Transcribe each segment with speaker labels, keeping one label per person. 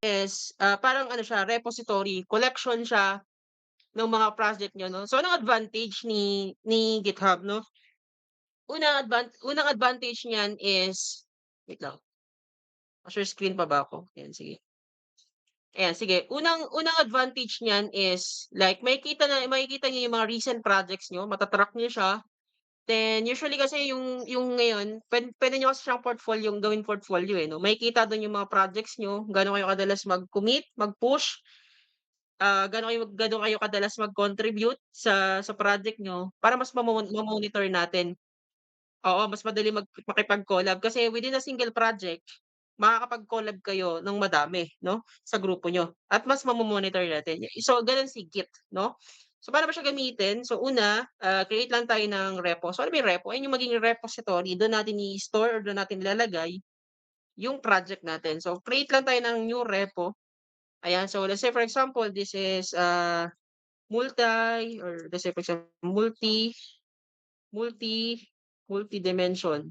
Speaker 1: is, parang ano siya, repository, collection siya ng mga project niyo 'no. So, anong advantage ni GitHub 'no? Unang advantage niyan is wait lang, share screen pa ba ako? Ayan, sige. Ayan, sige. Unang advantage niyan is like makikita niyo yung mga recent projects niyo, mata-track niyo siya. Then usually kasi yung ngayon puwede niyo kasi siyang gawing portfolio, eh, 'no. Makikita dun yung mga projects niyo, gaano kayo kadalas mag-commit, mag-push, gaano kayo kadalas mag-contribute sa project niyo para mas ma-monitor natin. Oo, mas madali makipag-collab kasi within a single project, makakapag-collab kayo ng madami 'no, sa grupo niyo at mas mamo-monitor natin. So gano'n si Git 'no. So paano ba siya gamitin? So una, create lang tayo ng repo. So ano ba yung repo? Ayun yung maging repository, dun natin i-store or dun natin ilalagay yung project natin. So create lang tayo ng new repo, ayan. So let's say for example, this is, multi or let's say for example, multi multi-dimension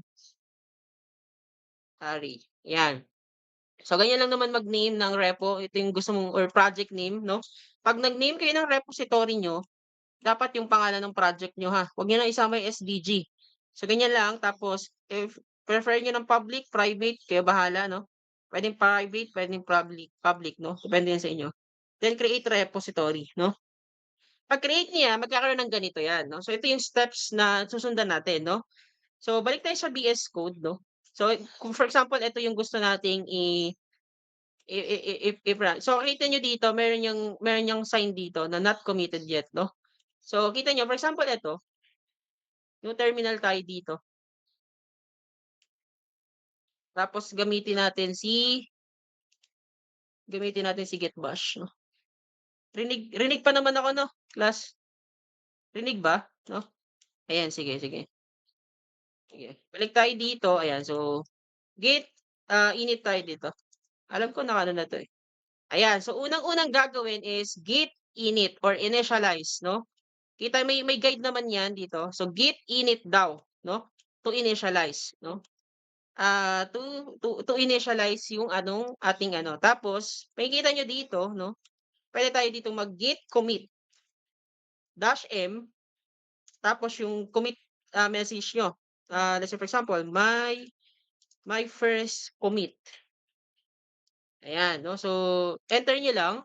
Speaker 1: array, 'yan. So, ganyan lang naman mag-name ng repo, ito yung gusto mong or project name 'no. 'Pag nag-name kayo ng repository niyo, dapat yung pangalan ng project niyo ha, huwag niyo na isama yung SDG. So, ganyan lang tapos if prefer niyo ng public, private, kayo bahala 'no. Puwedeng private, puwedeng public 'no, depende yan sa inyo. Then create repository 'no. Pag-create niya magkakaroon ng ganito 'yan 'no. So, ito yung steps na susundan natin 'no. So, balik tayo sa VS Code 'no. So, kung for example, ito yung gusto nating i-run. So, kita niyo dito meron yang sign dito na not committed yet 'no. So, kita niyo for example ito, yung terminal tayo dito, tapos gamitin natin si git bash 'no. Rinig rinig pa naman ako 'no, class? Rinig ba 'no? Ayan, sige, sige. Sige, balik tayo dito, ayan. So, git, init tayo dito. Alam ko naka-ano na 'to, eh. Ayan, so unang-unang gagawin is git init or initialize 'no. Kita may guide naman 'yan dito. So, git init daw 'no, to initialize no. To initialize yung ating ano. Tapos makikita niyo dito 'no, puwede tayo dito mag-git commit dash m tapos yung commit, message niyo. Let's say for example, my first commit, ayan 'no. So, enter niyo lang,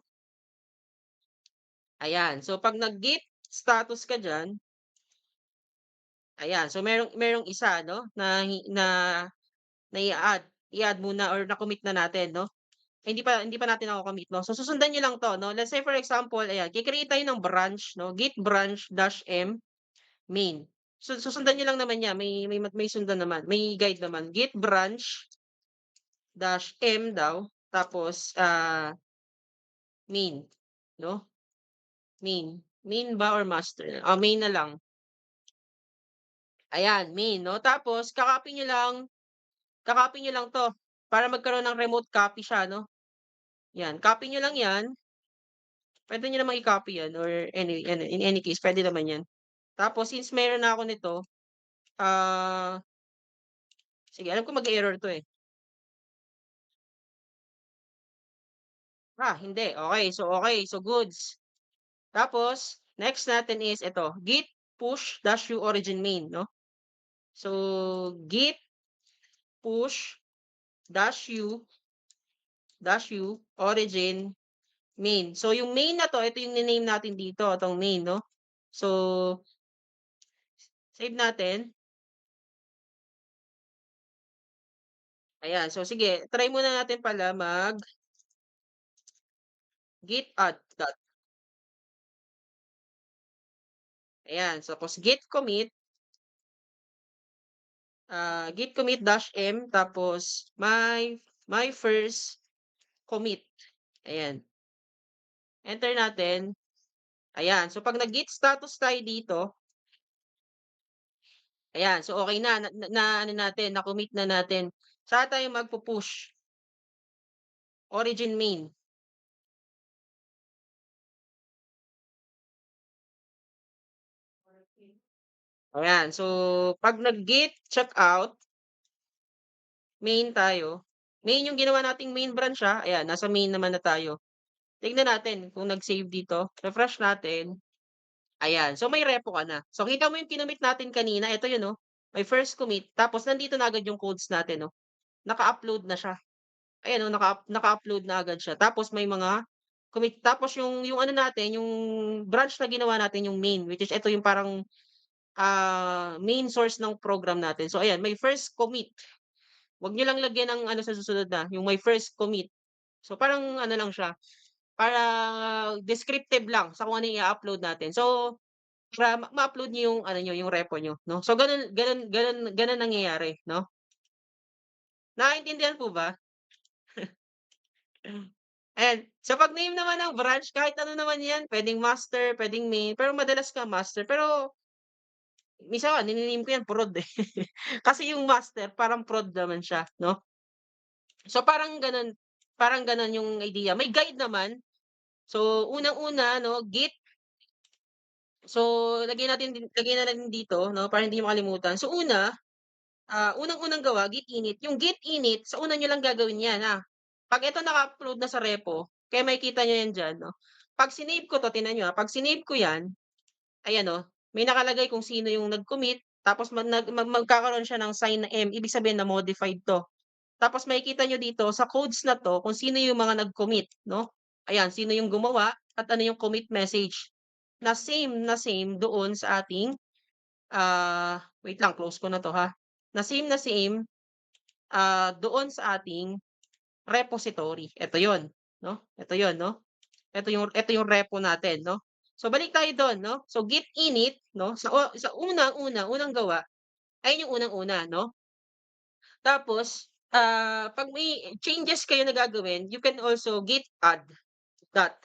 Speaker 1: ayan. So, 'pag nag-git status ka diyan, ayan. So, merong isa 'no na i-a-add, i-add muna or na-commit na natin 'no. Hindi pa natin nako-commit 'no. So susundan niyo lang 'to 'no. Let's say for example ayan, ki-create tayo ng branch 'no, git branch dash m main. So susundan niyo lang naman 'yan, may sundan naman, may guide naman. Git branch dash m daw tapos, main 'no, main. Main ba or master? Main na lang. Ayan, main 'no. Tapos ka-copy niyo lang 'to para magkaroon ng remote copy siya 'no. 'Yan, copy niyo lang 'yan. Puwede niyo namang i-copy 'yan or in any case puwede naman 'yan. Tapos since meron na ako nito, ah, sige alam ko mag-e-error 'to, eh. Hindi, okey, so goods. Tapos next natin is ito, git push dash u origin main 'no. So git push dash u origin main. So yung main na 'to, ito yung ni-name natin dito, 'tong main 'no. So save natin, ayan. So sige, try muna natin pala git add dot, ayan. So tapos git commit dash m tapos my first commit, ayan. Enter natin, ayan. So 'pag nag-git status tayo dito, ayan. So okey na ano natin, na-commit na natin. Saka tayo magpu-push, origin main. Ayan. So 'pag nag-git checkout, main tayo, main yung ginawa nating main branch, ayan nasa main naman na tayo. Tignan natin kung nag-save dito, refresh natin, ayan. So may repo ka na. So kita mo yung kinumit natin kanina, eto yun, may first commit tapos nandito na agad yung codes natin, naka-upload na siya. Ayan, naka-upload na agad siya tapos may mga commit tapos yung ano natin, yung branch na ginawa natin yung main, which is eto yung parang, main source ng program natin. So ayan, may first commit. Wag niyo lang lagyan ng ano sa susunod na, yung may first commit. So parang ano lang siya, para descriptive lang sa kung ano yung i-upload natin. So, para ma-upload niyo yung ano niyo, yung repo niyo, 'no? So gano'n gano'n gano'n gano'n nangyayari, 'no? Naiintindihan po ba? Ayan. Sa pag-name naman ng branch, kahit ano naman 'yan, puwedeng master, puwedeng main, pero madalas ka master. Pero minsan nga nini-name ko 'yan prod, eh. Kasi yung master parang prod naman siya, 'no? So parang gano'n yung idea. May guide naman. So unang-una 'no, Git. So lagyan na natin dito 'no, para hindi niyo makalimutan. So unang-unang gawa git init. Yung git init sa una niyo lang gagawin 'yan, 'Pag ito naka-upload na sa repo, kaya makikita niyo 'yan diyan 'no. 'Pag sinave ko 'to, tingnan niyo, 'pag sinave ko 'yan, ayan, may nakalagay kung sino yung nag-commit, tapos magkakaroon siya ng sign na M, ibig sabihin na modified 'to. Tapos makikita niyo dito sa codes na 'to kung sino yung mga nag-commit 'no. Ayan, sino yung gumawa at ano yung commit message na same doon sa ating, wait lang close ko na 'to, na same, doon sa ating repository. Eto yon, 'no, eto yon, 'no. Eto yung repo natin, 'no. So balik tayo dun, 'no. So git init 'no, sa unang gawa, ayun yung unang-una, 'no. Tapos, 'pag may changes kayo na gagawin, you can also git add that.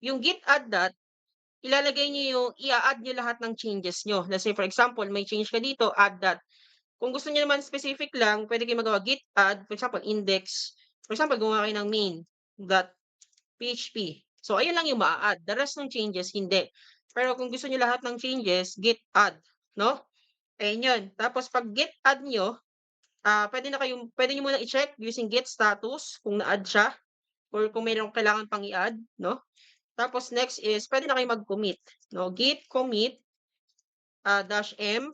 Speaker 1: Yung git add that, ilalagay niyo yung i-a-add niyo lahat ng changes niyo. Let's say for example, may change ka dito, add that. Kung gusto niyo naman specific lang, puwede kayong magawa git add, for example, index. For example, gumawa kayo ng main.php. So ayun lang yung maa-add, the rest ng changes hindi. Pero kung gusto niyo lahat ng changes, git add, 'no? Ayun yun. Tapos 'pag git add niyo, puwede niyo munang i-check using git status kung na-add siya or kung mayroong kailangan pang i-add, 'no? Tapos next is puwede na kayong mag-commit, 'no? Git commit, dash m,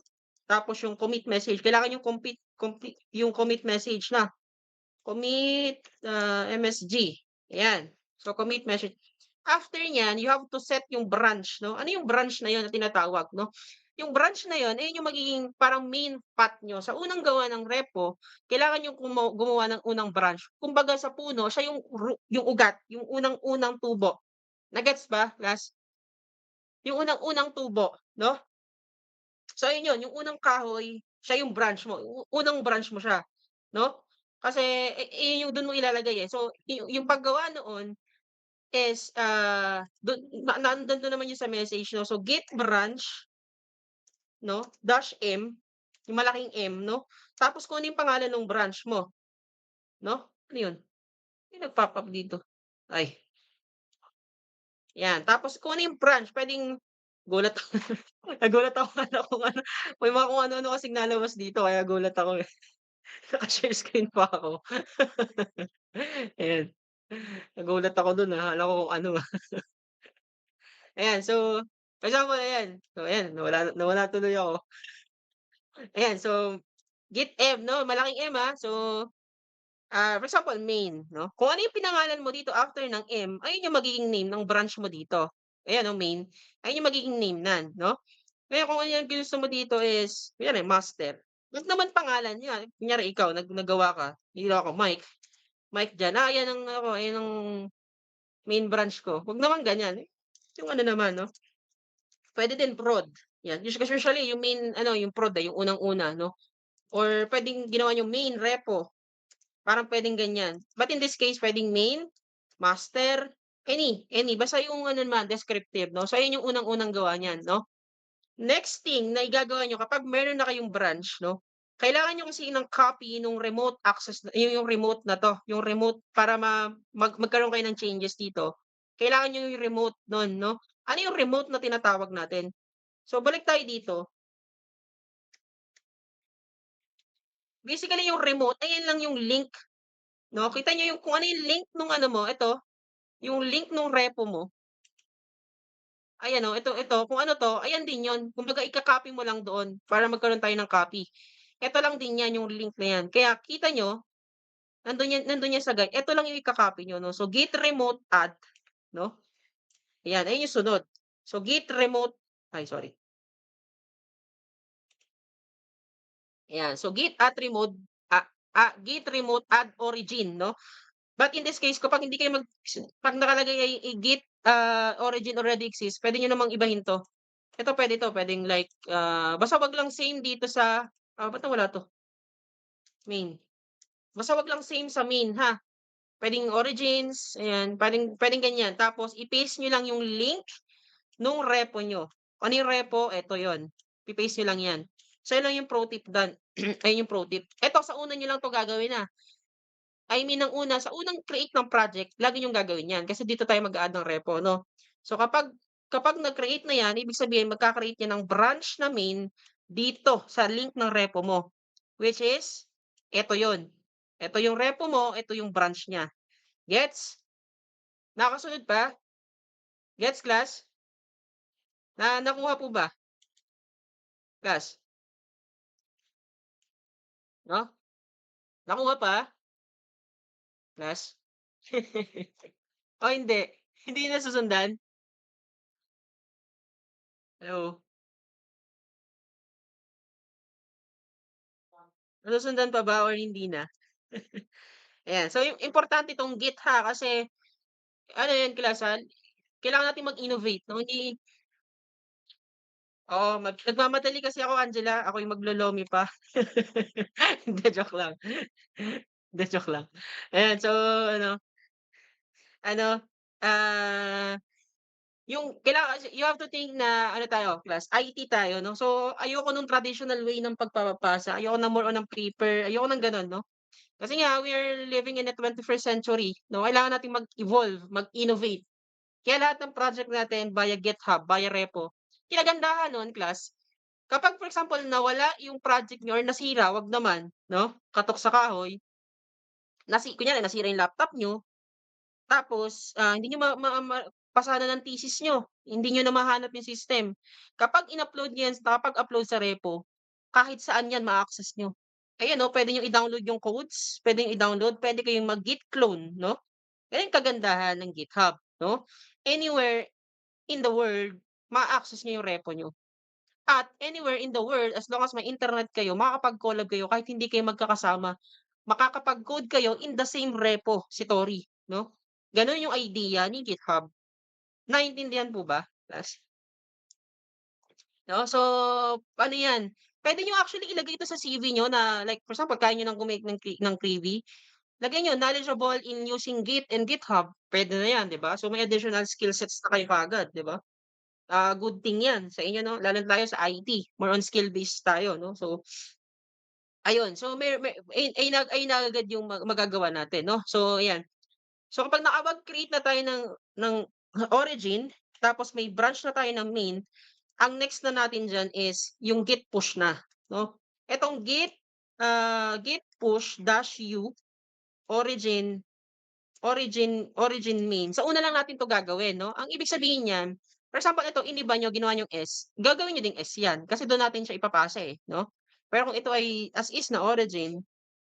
Speaker 1: tapos yung commit message kailangan yung commit message na, commit, MSG, ayan. So commit message. After niyan, you have to set yung branch 'no. Ano yung branch na yun na tinatawag 'no? Yung branch na yun, ayun yung magiging parang main path niyo. Sa unang gawa ng repo, kailangan niyong gumawa ng unang branch. Kumbaga sa puno, siya yung ugat, yung unang-unang tubo. Na-gets ba, Last? Yung unang-unang tubo 'no? So ayun yun, yung unang kahoy, siya yung branch mo, unang branch mo siya 'no? Kasi, yung dun mo ilalagay, So yung paggawa noon is, nandun naman yun sa message 'no. So git branch 'no, dash m, yung malaking M 'no, tapos kung ano yung pangalan nung branch mo 'no. Ano yun? May nag-pop up dito. Ay, 'yan. Tapos kung ano yung branch puwedeng gulat ako nagulat ako akala ko ano, may mga kung ano-ano kasing lalabas dito kaya gulat ako, eh. Naka-share screen pa ako. Ayan, nagulat ako dun, akala ko kung ano, Ayan, so for example ayan, so ayan nawala tuloy ako. Ayan, so git M 'no, malaking M, So, for example main 'no, kung ano yung pinangalan mo dito after ng M, ayun yung magiging name ng branch mo dito. Ayan, main, ayun yung magiging name niyan 'no. Ngayon kung ano yung ginusto mo dito is kunyari master, wag naman pangalan niya. Kunyari ikaw naggawa ka, bigla ako Mike diyan, yan ang ano ko, yan ang main branch ko. Wag naman ganyan, yung ano naman 'no, puwede din prod, yan. Usually yung main ano, yung prod, yung unang-una 'no, or puwedeng ginawa niyong main repo, parang puwedeng ganyan. But in this case, puwedeng main, master, any basta yung ano naman descriptive 'no. So ayun yung unang-unang gawa niyan 'no. Next thing na igagawa niyo kapag meron na kayong branch 'no, kailangan niyo kasi ng copy nung remote access yung remote na 'to, yung remote para magkaroon kayo ng changes dito, kailangan niyo yung remote nun 'no. Ano yung remote na tinatawag natin? So balik tayo dito, basically yung remote ayan lang yung link 'no? Kita niyo yung kung ano yung link nung ano mo, ito, yung link nung repo mo, ayan oh, ito kung ano 'to, ayan din yun. Kumbaga ika-copy mo lang doon para magkaroon tayo ng copy. Eto lang din yan, yung link na yan. Kaya kita niyo, nandun yan sa guide, eto lang yung ika-copy niyo 'no. So git remote add 'no, ayan, ayun yung sunod. So git remote ay sorry, ayan. So git remote add origin 'no. But in this case kapag hindi kayo 'pag nakalagay ay git, origin already exists, puwede niyo namang ibahin 'to. Ito puwede 'to, puwedeng like, basta wag lang same dito sa, ba't nawala 'to? Main. Basta wag lang same sa main ha. Puwedeng origins, ayan, puwedeng ganyan. Tapos i-paste niyo lang yung link nung repo niyo. Ano yung repo? Eto yon, ipe-paste niyo lang 'yan. So yun lang yung pro tip dun, ayun yung pro tip. Eto sa una niyo lang 'to gagawin, I mean ng una, sa unang create ng project, lagi niyong gagawin 'yan kasi dito tayo mag-a-add ng repo 'no. So kapag nag-create na 'yan, ibig sabihin magka-create yan ng branch na main dito sa link ng repo mo, which is eto 'yon. Eto yung repo mo, eto yung branch niya. Gets? Nakakasunod pa? Gets class? Nakuha po ba, class? 'No? Nakuha pa, class? O hindi? Hindi nasusundan? Hello? Nasusundan pa ba or hindi na? Ayan, so yung importante 'tong Git ha, kasi ano 'yan class, kailangan nating mag-innovate 'no, hindi oo, nagmamadali kasi ako Angela, ako yung maglo-lomi pa. Hindi, joke lang. Hindi, joke lang. Ayan, so ano, ah, yung kailangan kasi you have to think na ano tayo class, IT tayo 'no, so ayoko nung traditional way ng pagpapasa, ayoko na more on ng paper, ayoko ng gano'n 'no. Kasi nga we are living in the 21st century 'no, kailangan nating mag-evolve, mag-innovate. Kaya lahat ng project natin via GitHub, via repo. Kinagandahan nun class, kapag for example nawala yung project niyo or nasira, wag naman 'no, katok sa kahoy, kunyari nasira yung laptop niyo, tapos, hindi niyo ma ma ma pasana ng thesis niyo, hindi niyo na mahanap yung system. Kapag in-upload niyo yan nakapag-upload sa repo, kahit saan yan ma-access niyo. Ayan 'no, puwede niyong i-download yung codes, puwede niyong i-download, puwede kayong mag-git clone 'no. Yan yung kagandahan ng GitHub 'no. Anywhere in the world, maa-access niyo yung repo niyo. At anywhere in the world, as long as may internet kayo, makakapag-collab kayo kahit hindi kayo magkakasama. Makakapag-code kayo in the same repository 'no. Gano'n yung idea ni GitHub. Naintindihan po ba, class? 'No, so ano 'yan, puwede niyo actually ilagay ito sa CV niyo na like for example, kaya niyo ng gumawa ng CV, lagyan niyo knowledgeable in using Git and GitHub, puwede na 'yan, 'di ba? So may additional skill sets na kayo kaagad, 'di ba? Good thing 'yan sa inyo 'no, lalo na tayo sa IT, more on skill based tayo 'no. So ayun, so may ayun na agad yung magagawa natin 'no. So ayan, so kapag nakapag-create na tayo ng origin, tapos may branch na tayo ng main, ang next na natin diyan is yung git push na 'no. Etong git push dash u origin origin main. Sa una lang natin 'to gagawin 'no. Ang ibig sabihin niyan, for example ito iniba niyo ginawa niyong S, gagawin niyo ding S 'yan kasi dun natin siya ipapasa, 'no. Pero kung ito ay as is na origin,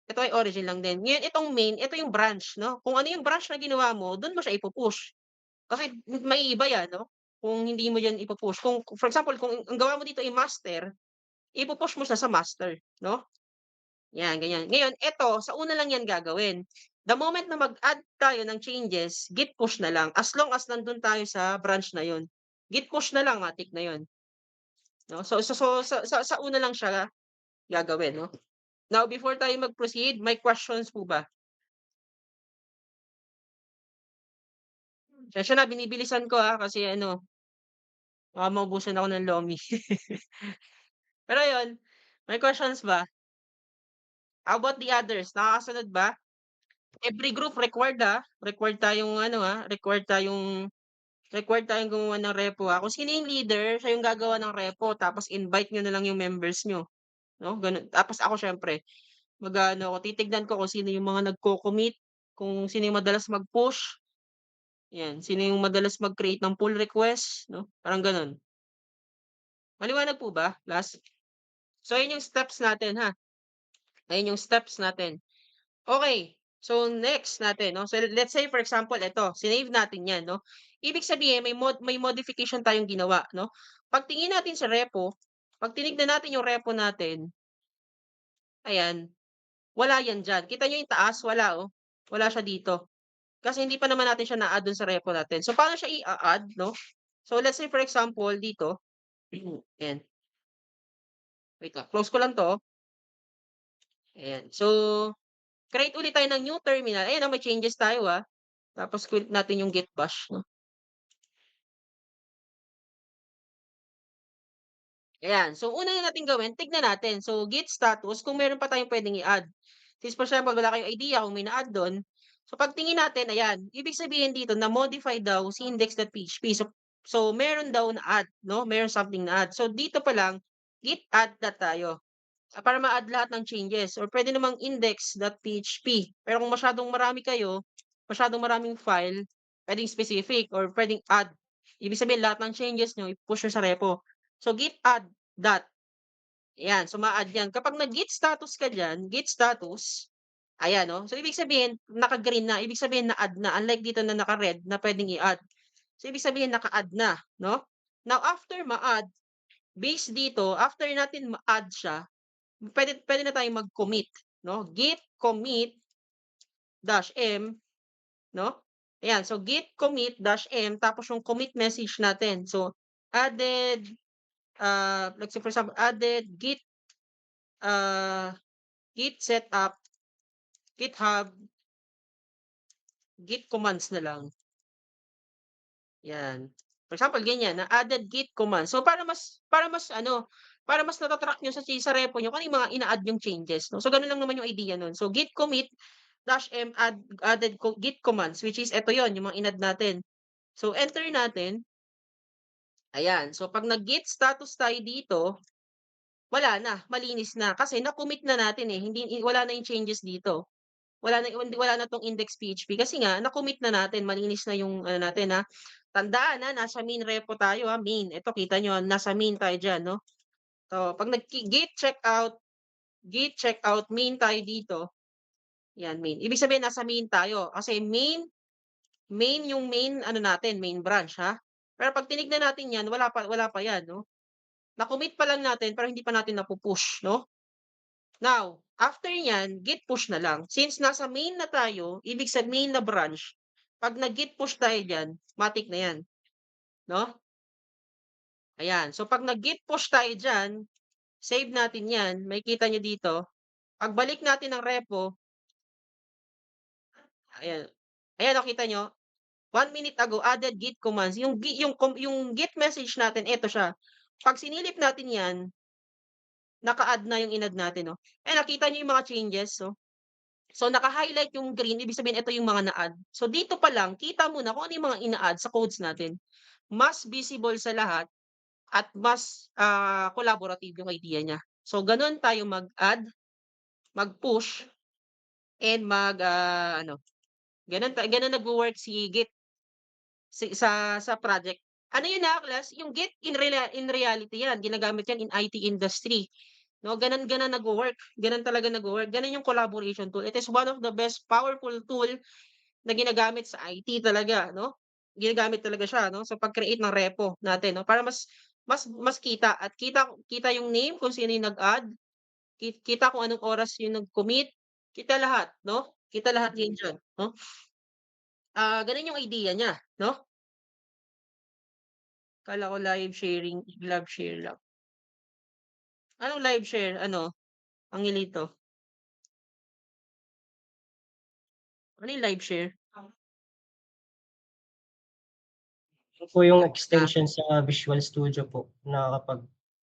Speaker 1: ito ay origin lang din. Ngayon itong main, ito yung branch 'no. Kung ano yung branch na ginawa mo, dun mo siya ipu-push. Kasi maiiba 'yan 'no, kung hindi mo 'yan ipu-push. Kung for example, kung ang gawa mo dito ay master, ipu-push mo siya sa master 'no. 'Yan, ganyan. Ngayon eto, sa una lang 'yan gagawin. The moment na mag-add tayo ng changes, git push na lang as long as nandun tayo sa branch na yun. Git push na lang matik na yun, 'no. So sa una lang siya gagawin 'no. Now before tayo mag-proceed, may questions po ba? Pasensya na binibilisan ko, kasi ano, baka maubusan ako ng lomi. Pero yun, may questions ba? How about the others, nakakasunod ba? Every group required, required tayong ano, required tayong gumawa ng repo, Kung sino yung leader, siya yung gagawa ng repo tapos invite niyo na lang yung members niyo, 'no, gano'n. Tapos ako siyempre mag-aano ako, titignan ko kung sino yung mga nagko-commit, kung sino yung madalas mag-push, 'yan. Sino yung madalas mag-create ng pull request 'no, parang gano'n. Maliwanag po ba, class? So ayun yung steps natin ha, ayun yung steps natin. Okey, so next natin 'no, so let's say for example eto, sinave natin 'yan 'no. Ibig sabihin may modification tayong ginawa 'no. Pagtingin natin sa repo, 'pag tinignan natin yung repo natin, ayan, wala 'yan diyan. Kita niyo yung taas, wala oh, wala siya dito. Kasi hindi pa naman natin siya na-add dun sa repo natin. So paano siya i-a-add 'no? So let's say for example dito, ayan, wait lang, close ko lang 'to, ayan. So create ulit tayo ng new terminal, ayan, may changes tayo, tapos quit natin yung git bash 'no. Ayan, so una na nating gawin, tignan natin. So git status kung meron pa tayong puwedeng i-add. Since for example wala kayong idea kung may na-add dun, so pagtingin natin ayan, ibig sabihin dito na-modify daw si index.php. So meron daw na-add 'no, meron something na-add. So dito pa lang, git add na tayo, para ma-add lahat ng changes or puwede namang index.php. Pero kung masyadong marami kayo, masyadong maraming file, puwedeng specific or puwedeng add. Ibig sabihin lahat ng changes niyo i-push niyo sa repo. So git add dot, ayan, so ma-add 'yan. Kapag nag-git status ka diyan, git status, ayan 'no. So ibig sabihin naka-green na, ibig sabihin na-add na, unlike dito na naka-red na puwedeng i-add. So ibig sabihin naka-add na 'no. Now after ma-add, base dito, after natin ma-add siya, puwede puwede na tayong mag-commit 'no, git commit dash m 'no. Ayan, so git commit dash m tapos yung commit message natin. So added, like say for example, added git, ah, git setup, GitHub, git commands na lang, 'yan. For example ganyan na added git commands. So para mas ano, para mas nata-track niyo sa repo niyo kung ano yung mga ina-add niyong changes 'no. So gano'n lang naman yung idea nun. So git commit dash m added git commands, which is eto yon yung mga in-add natin. So enter natin, ayan. So 'pag nag-git status tayo dito, wala na, malinis na kasi na-commit na natin, hindi wala na yung changes dito. Wala na 'tong index PHP kasi nga na-commit na natin, malinis na yung ano natin, Tandaan, nasa main repo tayo, main. Ito kita niyo, nasa main tayo diyan 'no. So 'pag git checkout main tayo dito, 'yan main. Ibig sabihin nasa main tayo kasi main yung main ano natin, main branch, Pero 'pag tinignan natin 'yan wala pa 'yan 'no. Na-commit pa lang natin pero hindi pa natin napu-push 'no. Now, after niyan, git push na lang. Since nasa main na tayo, ibig sa main na branch, 'pag nag-git push tayo diyan, matic na 'yan, 'no? Ayan, so 'pag nag-git push tayo diyan, save natin 'yan, makikita niyo dito, pagbalik natin ng repo, ayan. Ayan, oh, kita niyo, 1 minute ago added git commands, yung git message natin eto siya. 'Pag sinilip natin 'yan, naka-add na yung in-add natin, oh. Ayan, nakita niyo yung mga changes, oh. So naka-highlight yung green, ibig sabihin ito yung mga na-add. So dito pa lang kita mo na kung ano yung mga ina-add sa codes natin. Mas visible sa lahat at mas, collaborative yung idea niya. So gano'n tayo mag-add, mag-push, and ano, gano'n nagwo-work si Git sa project. Ano yun, class, yung Git in reality yan, ginagamit yan in IT industry. 'No, gano'n gano'n nagwo-work, gano'n talaga nagwo-work, gano'n yung collaboration tool. It is one of the best powerful tool na ginagamit sa IT talaga 'no, ginagamit talaga siya 'no, sa pag-create ng repo natin 'no, para mas kita at kita kita yung name kung sino yung nag-add, kita kung anong oras yung nag-commit, kita lahat 'no, kita lahat yan diyan 'no. Gano'n yung idea niya 'no. Akala ko live share lang. Anong live share ano, Angelito? Ano yung live share?
Speaker 2: Yun po yung
Speaker 1: Ah,
Speaker 2: extension sa Visual Studio po na kapag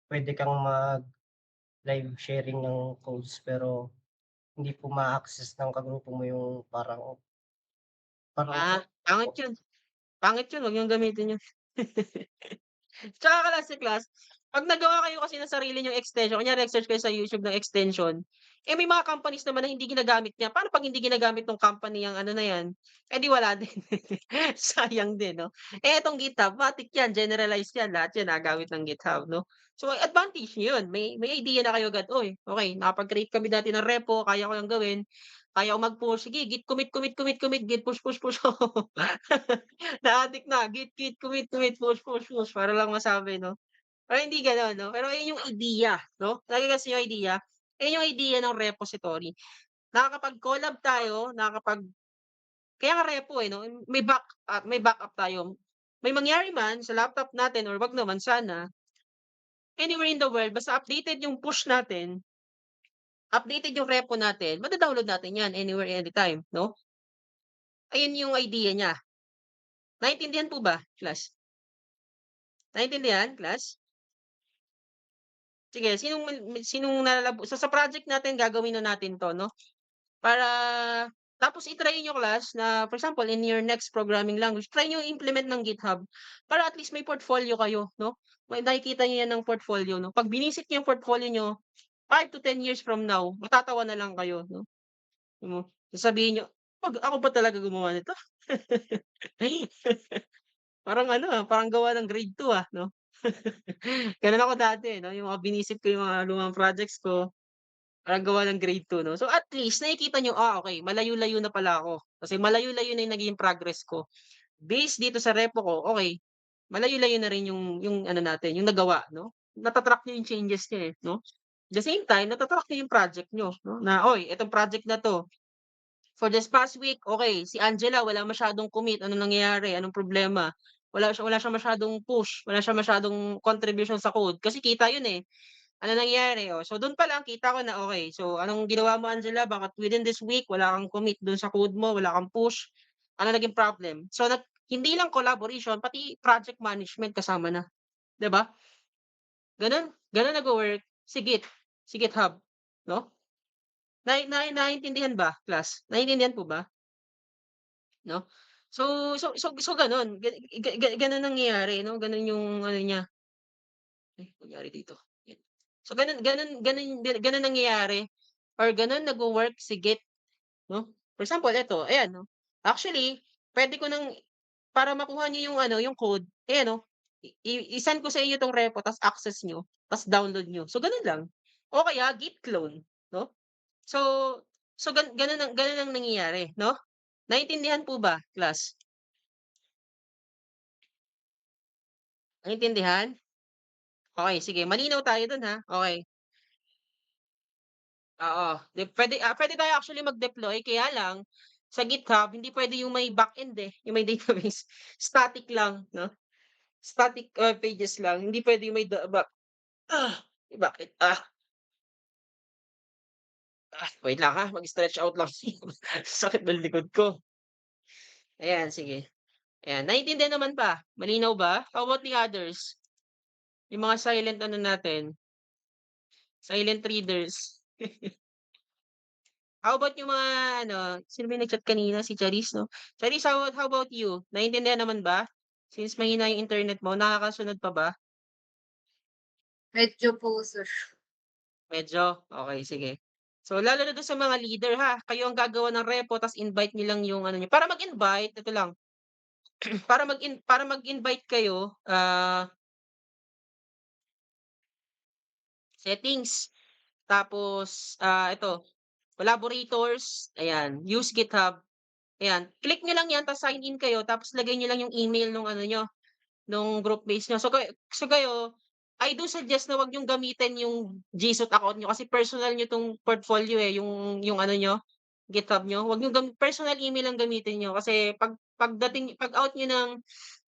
Speaker 2: puwede kang mag-live sharing ng codes pero hindi po ma-access ng kagrupo mo yung parang
Speaker 1: pangit
Speaker 2: po.
Speaker 1: yun, pangit yun, 'wag niyong gamitin yun. Tsaka class, 'Pag nagawa kayo kasi ng sarili niyong extension, kunyari nag-search kayo sa YouTube ng extension, eh, may mga companies naman na hindi ginagamit niya. Paano 'pag hindi ginagamit nung company yang ano na 'yan, eh, di wala din. Sayang din 'no? Eh, itong GitHub matik 'yan, generalized 'yan, lahat 'yan nagagamit ng GitHub 'no? So, advantage niyo 'yun, may idea na kayo agad, "Uy, okey nakapag-create kami dati ng repo, kaya ko lang gawin, kaya ko mag-push, sige git commit, commit, commit, commit, git push, push, push." Na-addict na, git, commit, commit, push, push, push para lang masabi 'no? Pero hindi gano'n 'no, pero ayun yung idea 'no, nagigets niyo yung idea? Ayun yung idea ng repository. Nakakapag-collab tayo, kaya nga repo, eh, 'no, may backup tayo. May mangyari man sa laptop natin or 'wag naman sana, anywhere in the world basta updated yung push natin, updated yung repo natin, mada-download natin 'yan anywhere, anytime 'no? Ayun yung idea niya. Naintindihan po ba, class? Naintindihan, class? Sige, sinong nalalabu sa project natin gagawin na natin 'to 'no? Para tapos i-try niyo class na for example in your next programming language, try niyo i-implement ng GitHub para at least may portfolio kayo 'no? May nakikita niyo 'yan ng portfolio 'no? 'Pag binisit niyo yung portfolio niyo, 5 to 10 years from now, matatawa na lang kayo 'no? Sasabihin niyo, ako ba talaga gumawa nito?" Parang ano, parang gawa ng grade 2 'no? Gano'n ako dati 'no, yung mga binisit ko yung mga lumang projects ko. Parang gawa ng grade 2 'no. So at least nakikita niyo, okey malayo-layo na pala ako. Kasi malayo-layo na yung naging progress ko. Based dito sa repo ko, okey, malayo-layo na rin yung ano natin, yung nagawa 'no. Nata-track niyo yung changes niyo, eh, 'no. The same time nata-track niyo yung project niyo 'no, na, "Uy, itong project na 'to, for this past week, okey, si Angela wala masyadong commit, anong nangyayari, anong problema? Wala siyang masyadong push, wala siyang masyadong contribution sa code." Kasi kita yun, eh. Ano nangyari, oh, so dun pa lang kita ko na okey, so anong ginawa mo Angela bakit within this week wala kang commit dun sa code mo, wala kang push, ano naging problem? So hindi lang collaboration pati project management kasama na, 'di ba? Gano'n nagwo-work si GitHub, 'no? Naiintindihan ba class? Naiintindihan po ba, 'no? So gano'n, gano'n nangyayari 'no, gano'n yung ano niya, ay nangyari dito, yan. So gano'n gano'n gano'n gano'n nangyayari or gano'n nagwo-work si Git. 'No? For example eto, ayan 'no, actually puwede ko ng para makuha niyo yung ano, yung code, ayan oh, i-send ko sa inyo 'tong repo ta's access niyo, ta's download niyo. So gano'n lang. O kaya git clone 'no? So gano'n ang nangyayari 'no? Naintindihan po ba class? Naintindihan? Okey sige malinaw tayo dun ha, okey. Oo, puwede tayo actually mag-deploy kaya lang sa GitHub hindi puwede yung may backend, eh, yung may database. Static lang 'no? Static, pages lang, hindi puwede yung may ah, bakit? Wait lang ha, mag-stretch out lang. Sakit ng likod ko. Ayan, sige. Ayan, naiintindihan naman ba? Malinaw ba? How about the others? Yung mga silent ano natin, silent readers. How about yung mga ano, sino ba yung nag-chat kanina, si Charis 'no? Charis, how about you? Naiintindihan naman ba? Since mahina yung internet mo, nakakasunod pa ba?
Speaker 3: Medyo po, sir.
Speaker 1: Medyo? Okey, sige. So, lalo na dun sa mga leader ha, kayo ang gagawa ng repo ta's invite niyo lang yung ano niyo para mag-invite, ito lang, para mag-invite kayo, settings, tapos, ito, collaborators, ayan, use GitHub, ayan. Click niyo lang yan ta's sign in kayo tapos lagay niyo lang yung email nung ano niyo, nung group base niyo. So kayo, I do suggest na wag niyong gamitin yung Gsuite account niyo kasi personal niyo 'tong portfolio, eh, yung ano niyo, GitHub niyo. Wag niyong personal email ang gamitin niyo kasi pag out niyo ng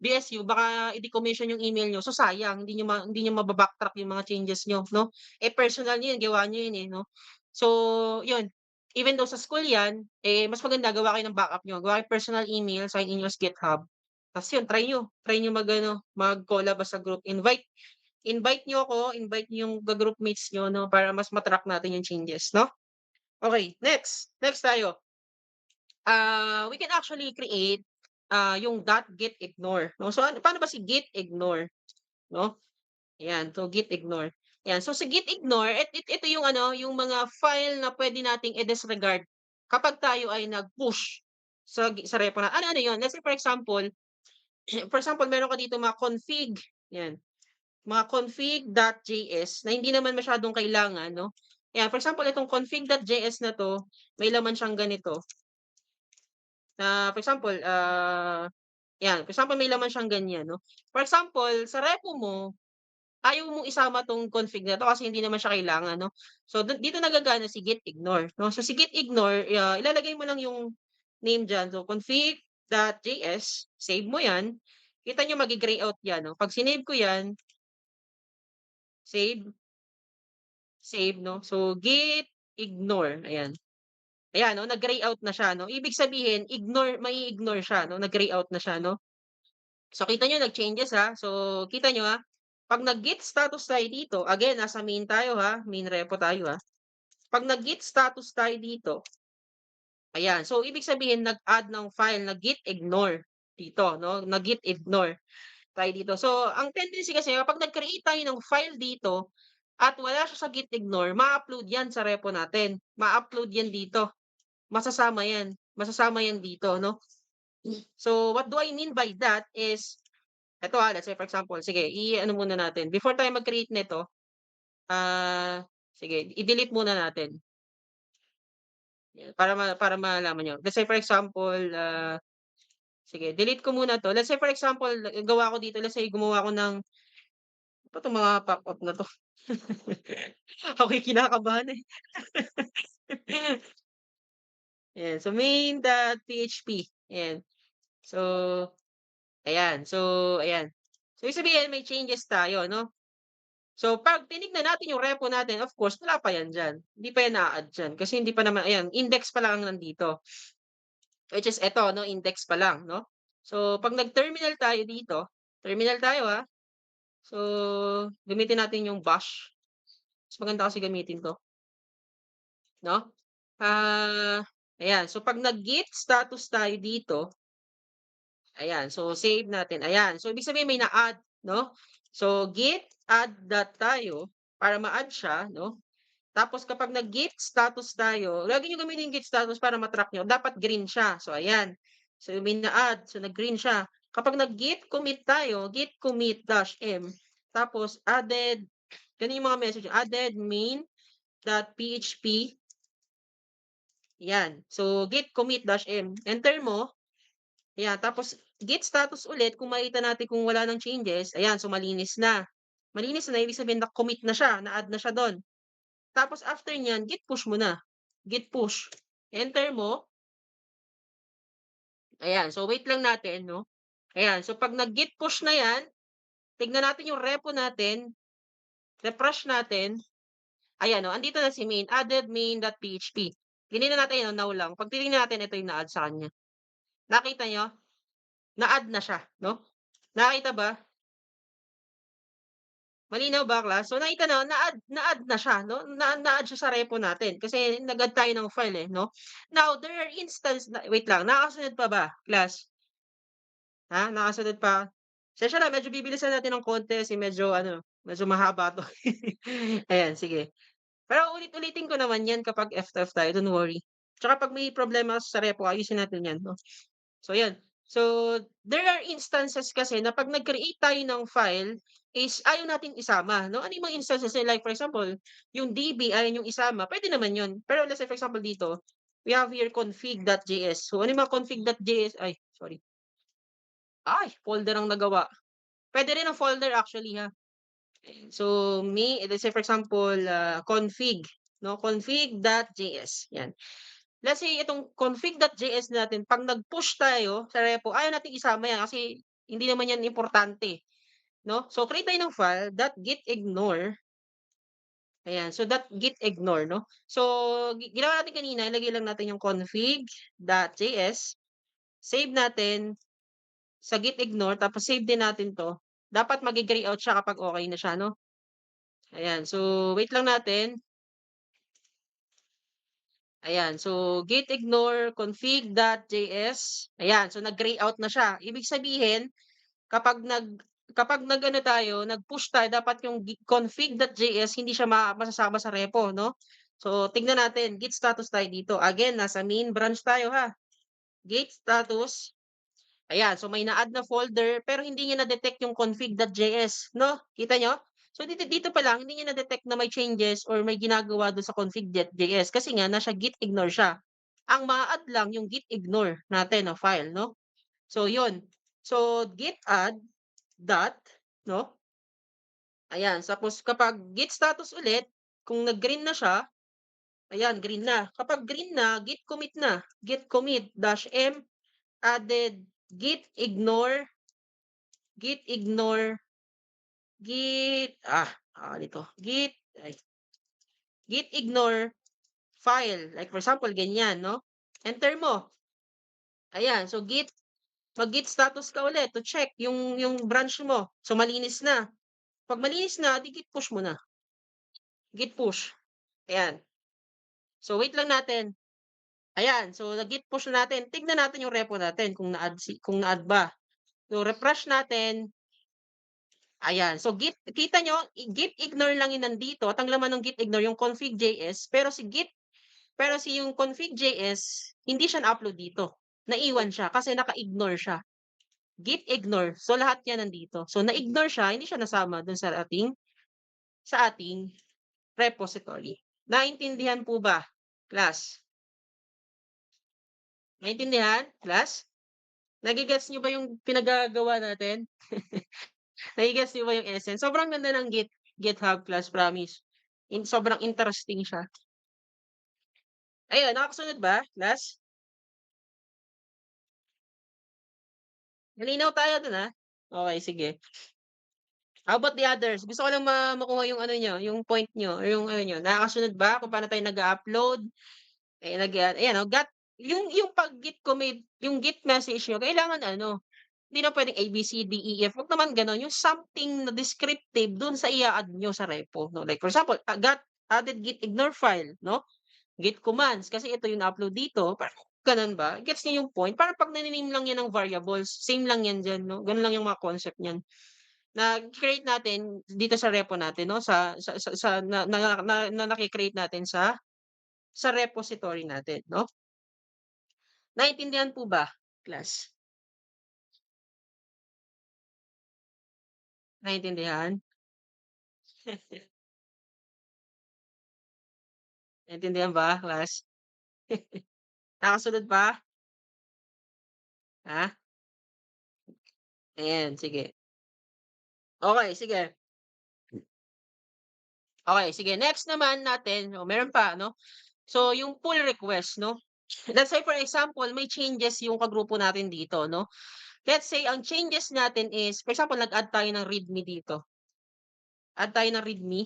Speaker 1: BSU baka i-decommission yung email niyo, so sayang hindi niyo mababacktrack yung mga changes niyo 'no. Eh, personal niyo yun, gawa niyo yun, eh, 'no. So yun, even though sa school yan, eh, mas maganda gawa kayo ng backup niyo, gawa kayong personal email, sign in niyo sa GitHub. Tas yun try niyo mag-ano, mag-collab as a group. Invite invite niyo ako, invite niyo yung ka-groupmates niyo 'no, para mas ma-track natin yung changes 'no. Okey, next tayo. We can actually create, yung .gitignore 'no. So paano ba si gitignore 'no? Ayan, so git ignore. Ayan, so sa git ignore, ito yung ano, yung mga file na pwede nating i-disregard kapag tayo ay nag-push sa repo na ano-ano yun, let's say for example meron ka dito mga config, 'yan, mga config.js na hindi naman masyadong kailangan 'no. Ayan, for example itong config.js na 'to, may laman siyang ganito na for example, 'yan, for example may laman siyang ganyan 'no. For example, sa repo mo ayaw mong isama 'tong config na 'to kasi hindi naman siya kailangan 'no. So dito nagagana si git ignore 'no. So si git ignore, ilalagay mo lang yung name diyan. So config.js, save mo 'yan. Kita niyo magge-gray out 'yan 'no. 'Pag sinave ko 'yan, save, save 'no. So git ignore, ayan. Ayan 'no, nag-gray out na siya 'no. Ibig sabihin mai-ignore siya 'no, nag-gray out na siya 'no. So kita niyo nag-changes ha. So kita niyo 'pag nag-git status tayo dito, again nasa main tayo main repo tayo. 'Pag nag-git status tayo dito, ayan. So ibig sabihin nag-add ng file na git ignore dito 'no, na git ignore tayo dito. So ang tendency kasi kapag nag-create tayo ng file dito at wala siya sa git ignore, ma-upload 'yan sa repo natin. Ma-upload 'yan dito, masasama 'yan dito 'no. So what do I mean by that is eto, let's say for example, sige i-ano muna natin, before tayo mag-create nito, sige i-delete muna natin. Yan, para malaman niyo. Let's say for example, sige delete ko muna 'to. Let's say for example, gawa ko dito, let's say gumawa ako ng ano ba 'tong mga pop-up na 'to? Ako'y kinakabahan, eh. Ayan, so main.php, ayan. So, ayan. So, ayan. So, ibig sabihin may changes tayo 'no? So, 'pag tinignan natin yung repo natin, of course wala pa yan diyan. Hindi pa yan naa-add diyan kasi hindi pa naman ayan, index pa lang ang nandito. Which is eto 'no, index pa lang 'no. So 'pag nag-terminal tayo dito, terminal tayo, So gamitin natin yung bash. Mas maganda kasi gamitin 'to 'no. Ah, ayan. So 'pag nag-git status tayo dito, ayan, so save natin, ayan. So ibig sabihin may na-add 'no. So git add that tayo para ma-add siya 'no. Tapos kapag nag-git status tayo, lagi niyo gamitin yung git status para ma-track niyo, dapat green siya. So ayan, so may na-add, so nag-green siya. Kapag nag-git commit tayo, git commit dash m, tapos added, ganun yung mga message, added main.php, yan. So git commit dash m, enter mo, yan. Tapos git status ulit, kung makita natin kung wala ng changes, ayan, so malinis na. Malinis na, ibig sabihin na-commit na siya, na-add na siya dun. Tapos after niyan, git push mo na, git push. Enter mo, ayan. So wait lang natin 'no. Ayan, so 'pag nag-git push na 'yan, tignan natin yung repo natin, refresh natin, ayan 'no, andito na si main, added main.php. Tinignan natin 'no, now lang. 'Pag tinignan natin, ito yung na-add sa kanya. Nakita niyo? Na-add na siya 'no. Nakita ba? Malinaw ba class? So nakita na na-add na siya 'no, na-add siya sa repo natin kasi nag-add tayo ng file, 'no. Now there are instance na wait lang, nakakasunod pa ba class? Nakasunod pa? Pasensya na medyo bibilisan natin ng konti kasi medyo ano, medyo mahaba 'to. Ayan sige. Pero ulit-ulitin ko naman 'yan kapag F tayo, don't worry. Tsaka 'pag may problema sa repo ayusin natin 'yan 'no. So 'yan. So, there are instances kasi na 'pag nag-create tayo ng file is ayaw nating isama 'no. Ano yung mga instances like for example, yung DB ayaw niyong isama, puwede naman 'yun. Pero let's say for example dito, we have here config.js. So, ano yung mga config.js ay sorry. Ay, folder ang nagawa. Puwede rin ang folder actually, So, let's say for example, config 'no, config.js, 'yan. Let's say itong config.js natin 'pag nag-push tayo sa repo ayaw nating isama 'yan kasi hindi naman 'yan importante 'no. So create tayo ng file .git ignore, ayan. So .git ignore 'no. So ginawa natin kanina ilagay lang natin yung config.js, save natin sa git ignore tapos save din natin 'to. Dapat magge-gray out siya kapag okey na siya 'no. Ayan, so wait lang natin. Ayan, so git ignore config.js, ayan, so nag-gray out na siya. Ibig sabihin kapag kapag nag-ano tayo, nag-push tayo dapat yung config.js hindi siya masasama sa repo 'no. So tignan natin, git status tayo dito. Again, nasa main branch tayo ha. Git status, ayan. So may na-add na folder pero hindi niya na-detect yung config.js 'no, kita niyo? So dito dito pa lang hindi niya na-detect na may changes or may ginagawa dun sa config.js kasi nga nasa git ignore siya. Ang maa-add lang yung git ignore natin na file 'no. So yun. So git add dot 'no, ayan. Tapos kapag git status ulit, kung nag-green na siya, ayan green na. Kapag green na, git commit na. Git commit dash m added git ignore git ignore git dito, git ignore file. Like for example ganyan 'no, enter mo. Ayan, so mag-git status ka ulit to check yung branch mo. So malinis na. 'Pag malinis na, di git push mo na, git push, ayan. So wait lang natin, ayan. So nag-git push na natin, tignan natin yung repo natin kung na-add ba. So refresh natin. Ayan, so kita niyo git ignore lang yung nandito at ang laman ng git ignore yung config.js pero yung config.js hindi siya na-upload dito. Naiwan siya kasi naka-ignore siya. Git ignore, so lahat yan nandito. So na-ignore siya, hindi siya nasama dun sa ating repository. Naintindihan po ba, class? Naintindihan, class? Nage-gets niyo ba yung pinagagawa natin? Nage-gets niyo ba yung essence? Sobrang ganda ng GitHub class, promise. Sobrang interesting siya. Ayun, nakakasunod ba, class? Malinaw tayo dun, Okay, sige. How about the others? Gusto ko lang makuha yung ano niyo, yung point niyo or yung ano niyo, nakakasunod ba kung paano tayo nag-a-upload? Eh, ayan, yung pag-git commit, yung git message niyo kailangan ano, hindi na puwedeng A, B, C, D, E, F, wag naman gano'n, yung something na descriptive dun sa i-a-add niyo sa repo 'no. Like for example, got added git ignore file 'no, git commands kasi ito yung na-upload dito, parang gano'n ba? Gets niyo yung point? Parang 'pag nani-name lang yan ng variables, same lang yan diyan 'no, gano'n lang yung mga concept niyan. Na-create natin dito sa repo natin 'no, sa na naki-create natin sa repository natin 'no. Naintindihan po ba, class? Naintindihan? Naintindihan ba, class? Nakasunod ba? Ha? Ayan, sige. Okey, sige. Okey, sige next naman natin, meron pa 'no. So yung pull request 'no. Let's say for example may changes yung kagrupo natin dito 'no. Let's say ang changes natin is for example nag-add tayo ng readme dito. Add tayo ng readme.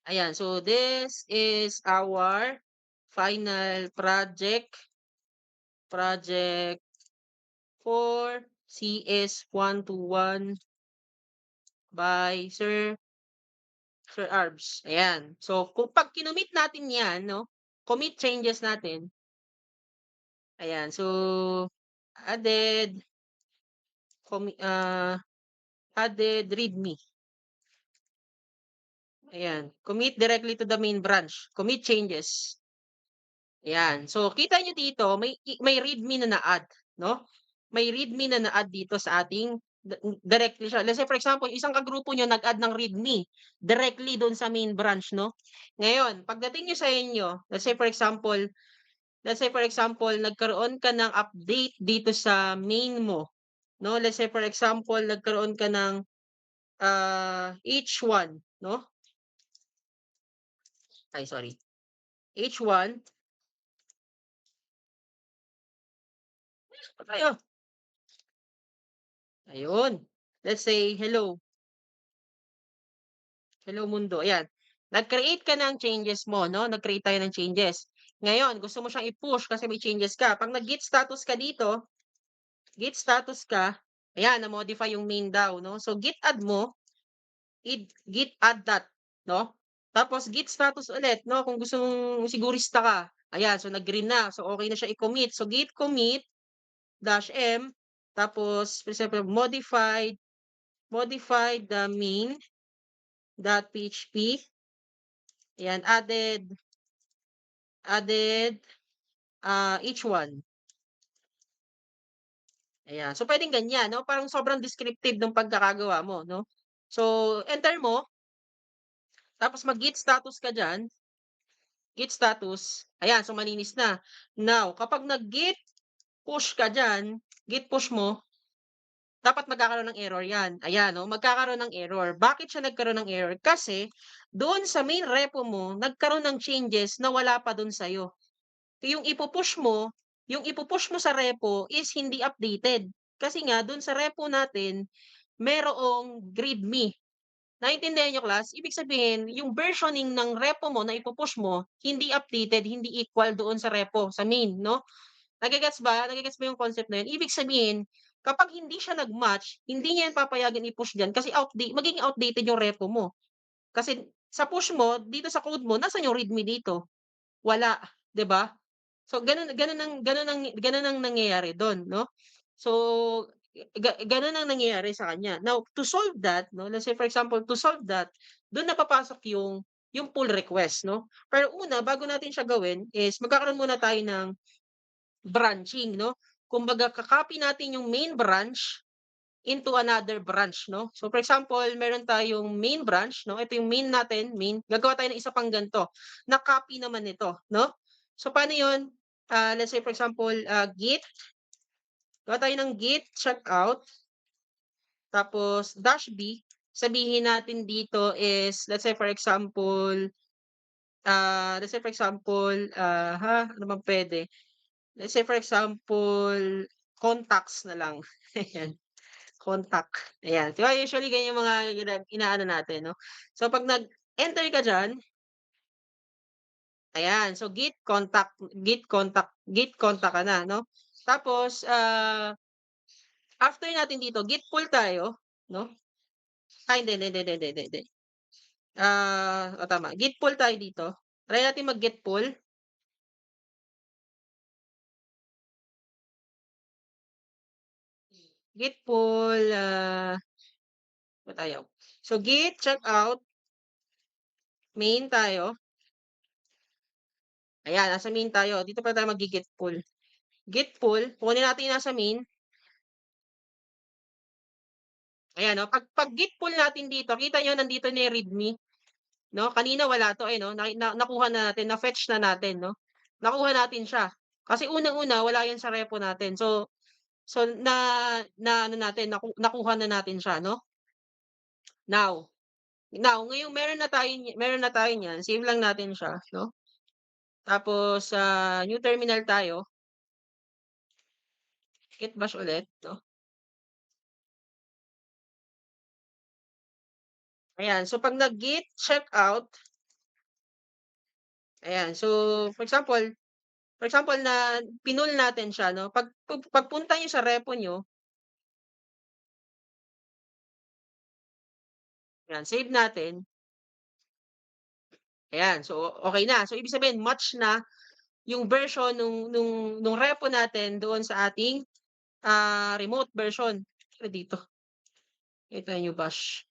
Speaker 1: Ayan, so this is our final project for CS121 by Sir Arbs, ayan. So, kung 'pag kinomit natin 'yan 'no, commit changes natin, ayan. So, added added readme, ayan. Commit directly to the main branch, commit changes, ayan. So, kita niyo dito may readme na na-add 'no, may readme na na-add dito sa ating directly siya. Let's say for example, isang kagrupo niyo nag-add ng readme directly dun sa main branch 'no. Ngayon, pagdating niyo sa inyo, let's say for example, nagkaroon ka ng update dito sa main mo, 'no. Let's say for example, nagkaroon ka ng, H1, 'no. Ay sorry, H1 pa tayo, ayun. Let's say hello, hello mundo, ayan. Nag-create ka ng changes mo, 'no, nag-create tayo ng changes. Ngayon gusto mo siyang i-push kasi may changes ka. 'Pag nag-git status ka dito, git status ka, ayan na-modify yung main daw, 'no. So git add mo git add that, 'no? Tapos git status ulit 'no, kung gusto mong sigurista ka. Ayan, so nag-green na. So, okey na siya i-commit. So, git commit dash m Tapos for example, modify the main.php. Ayan, added each one. Ayan. So, puwedeng ganyan 'no, parang sobrang descriptive ng pagkakagawa mo 'no. So, enter mo, tapos mag-git status ka diyan, git status, ayan, so malinis na. Now, kapag nag-git push ka diyan, git push mo, dapat magkakaroon ng error 'yan. Ayan 'no, magkakaroon ng error. Bakit siya nagkaroon ng error? Kasi doon sa main repo mo nagkaroon ng changes na wala pa dun sa'yo. Yung ipu-push mo sa repo is hindi updated. Kasi nga dun sa repo natin merong readme. Naintindihan niyo class? Ibig sabihin yung versioning ng repo mo na ipu-push mo hindi updated, hindi equal doon sa repo, sa main 'no? Nage-gets ba? Nage-gets mo yung concept na yun? Ibig sabihin kapag hindi siya nag-match, hindi niya yan papayagan i-push diyan kasi magiging outdated yung repo mo. Kasi sa push mo, dito sa code mo, nasaan yung readme dito? Wala, 'di ba? So gano'n ang nangyayari dun 'no. So gano'n ang nangyayari sa kanya. Now to solve that 'no, let's say for example to solve that, dun na papasok yung pull request 'no. Pero una bago natin siya gawin is magkakaroon muna tayo ng branching 'no. Kumbaga ka-copy natin yung main branch into another branch 'no. So for example meron tayong main branch 'no, ito yung main natin, gagawa tayo ng isa pang ganito, na copy naman nito 'no. So paano yun? Let's say for example, git, gawa tayo ng git checkout, tapos dash b, sabihin natin dito is let's say for example, ano bang puwede? Let's say for example, contacts na lang, ayan. Contact, ayan. 'Di ba usually ganyan yung mga inaano natin 'no. So 'pag nag-enter ka diyan, ayan, so git contact ka na 'no. Tapos, after natin dito git pull tayo 'no. Hindi. Tama, git pull tayo dito. Try natin mag-git pull, git pull, ano tayo? So git checkout, main tayo, ayan nasa main tayo, dito pa tayo maggi-git pull. Git pull, kukunin natin yung nasa main. Ayan 'no, 'pag git pull natin dito, kita niyo nandito na yung readme 'no, kanina wala 'to, eh, 'no, nakuha na natin, na-fetch na natin 'no, nakuha natin siya. Kasi unang-una wala yan sa repo natin. So na ano natin, nakuha na natin siya 'no. Now ngayong meron na tayo niyan, save lang natin siya 'no. Tapos, new terminal tayo, git bash ulit 'no. Ayan, so 'pag nag-git checkout, ayan, so for example na pinul natin siya 'no, pagpunta niyo sa repo niyo, yan save natin, ayan so okey na. So ibig sabihin match na yung version nung repo natin doon sa ating, remote version. Dito, ito yung bash,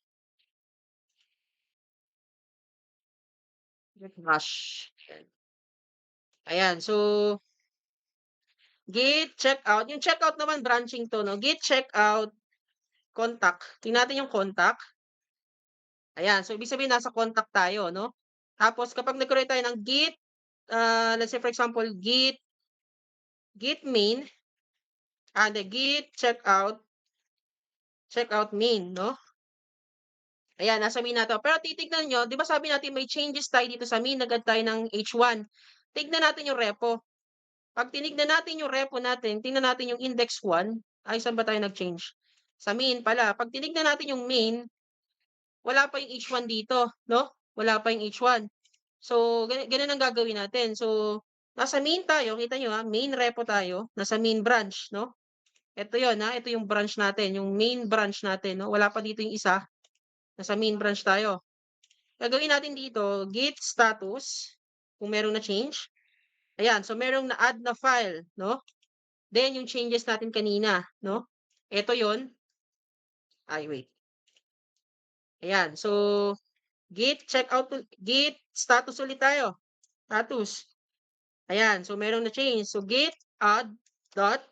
Speaker 1: git bash, yan. Ayan, so git checkout, yung checkout naman branching 'to 'no, git checkout contact, tingnan natin yung contact. Ayan, so ibig sabihin nasa contact tayo 'no. Tapos kapag nag-create tayo ng git, let's say for example git main, hindi git checkout main 'no. Ayan, nasa main na 'to. Pero titignan niyo, 'di ba sabi natin may changes tayo dito sa main, nag-add tayo ng H1. Tignan natin yung repo. 'Pag tinignan natin yung repo natin, tingnan natin yung index 1, ay saan ba tayo nag-change? Sa main pala. 'Pag tinignan natin yung main, wala pa yung H1 dito 'no, wala pa yung H1. So, gano'n ang gagawin natin. So, nasa main tayo, kita niyo, main repo tayo, nasa main branch 'no. Ito 'yun, ito yung branch natin, yung main branch natin 'no, wala pa dito yung isa, nasa main branch tayo. Gagawin natin dito, git status, kung merong na-change, ayan, so merong na-add na file 'no, then yung changes natin kanina 'no. Ito yon. Ay, wait. Ayan. So, git status ulit tayo. Status. Ayan. So, merong na change. So, git add dot.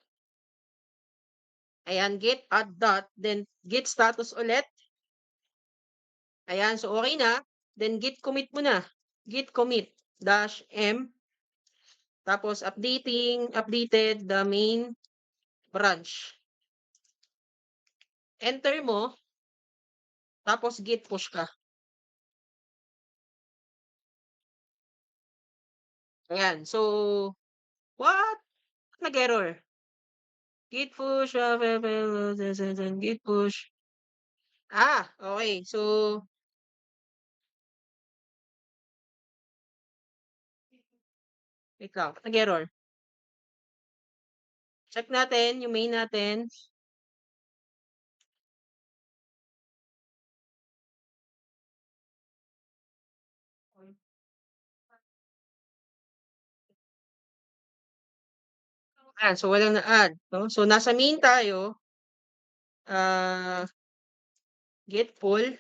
Speaker 1: Ayan, git add dot. Then, git status ulit. Ayan. So, okay na. Then, git commit mo na. Git commit dash m. Tapos, updated the main branch. Enter mo. Tapos, git push ka. Ayan. So, what? Nag-error. Git push. Git push. Okay. So, wait lang. Nag-error. Check natin yung main natin. Ayan. So, walang na-add. No? So, nasa main tayo. Git pull.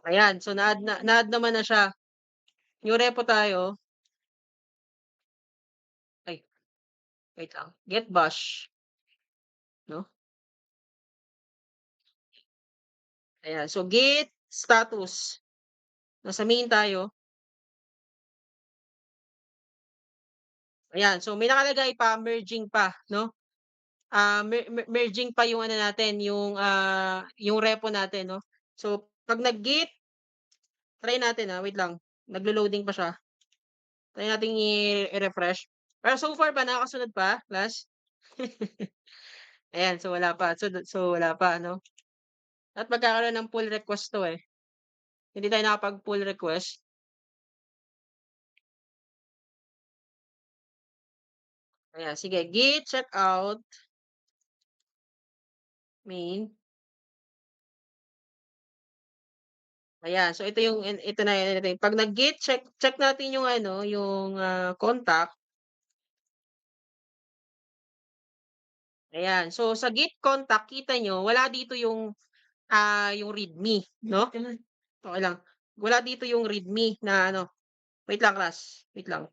Speaker 1: Ayan. So, na-add naman na siya. New repo tayo. Ay, wait lang. Get bash. No? Ayan. So, git status. Nasa main tayo. Ayan. So, may nakalagay pa, merging pa. No? Merging pa yung ano natin, yung repo natin. No? So, pag nag-git, try natin wait lang. Naglo-loading pa siya. Try natin i-refresh. Pero so far ba, nakakasunod pa, class? Ayan, so wala pa. So wala pa, no? At magkakaroon ng pull request to eh. Hindi tayo nakapag-pull request. Ayan, sige. Git checkout main. Ayan, so ito na yun. Pag nag-git, check natin yung yung contact. Ayan, so sa git contact, kita nyo, wala dito yung readme, no? Okay lang. Wala dito yung readme na wait lang class. Wait lang.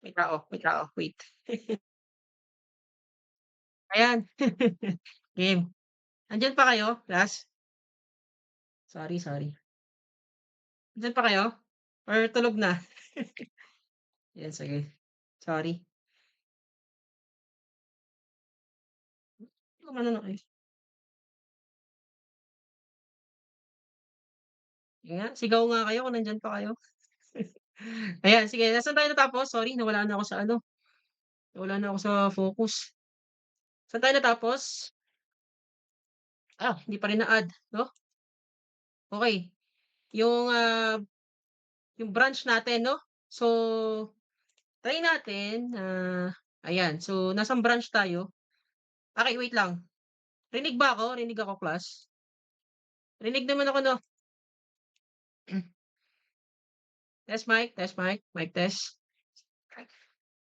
Speaker 1: Wait. Ayan. Game. Andiyan pa kayo, class? Sorry. Andiyan pa kayo? Or tulog na? Yan, sige. Sorry. Ano na kayo? Yun nga, sigaw nga kayo kung nandiyan pa kayo. Ayan, sige. Nasaan tayo natapos? Sorry, nawala na ako sa nawala na ako sa focus. Saan tayo natapos? Hindi pa rin na-add, no? Okay. Yung, yung branch natin, no? So, try natin, ayan. So, nasang branch tayo? Okay, wait lang. Rinig ba ako? Rinig ako, class? Rinig naman ako, no? Test mic, test mic, mic test.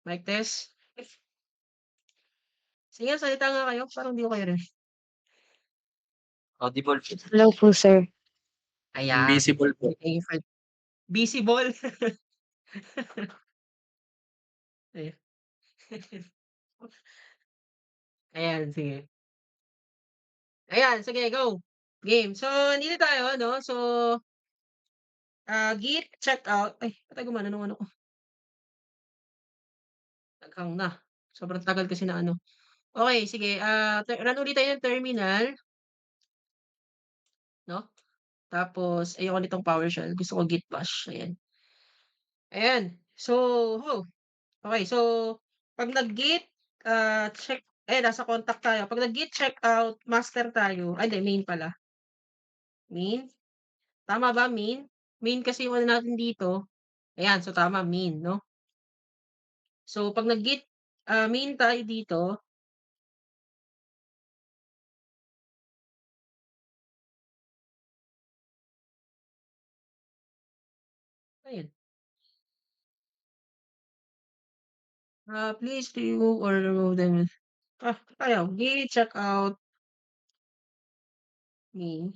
Speaker 1: Mic test. Sige, salita nga kayo. Parang hindi ko kayo rin.
Speaker 3: Audible.
Speaker 4: Hello po, sir.
Speaker 1: Ayan.
Speaker 3: Invisible po.
Speaker 1: Visible. Ayan. Ayan, sige. Ayan, sige, go. Game. So, nandito tayo, no? So, git checkout. Ay, patay gumana nung ano ko. Naghang na. Sobrang tagal kasi na ano. Okay, sige. Run ulit tayo ng terminal. No? Tapos, ayoko nitong PowerShell. Gusto ko git bash. Ayan. Ayan. So, okay. So, pag nag-git, check, nasa contact tayo. Pag nag-git checkout, master tayo. Ay, hindi, main pala. Main. Tama ba, main? Main kasi yung ano natin dito. Ayan, so tama, main, no? So, pag nag-git, main tayo dito. Ayun. Please remove or remove them. Ayaw, git check out me.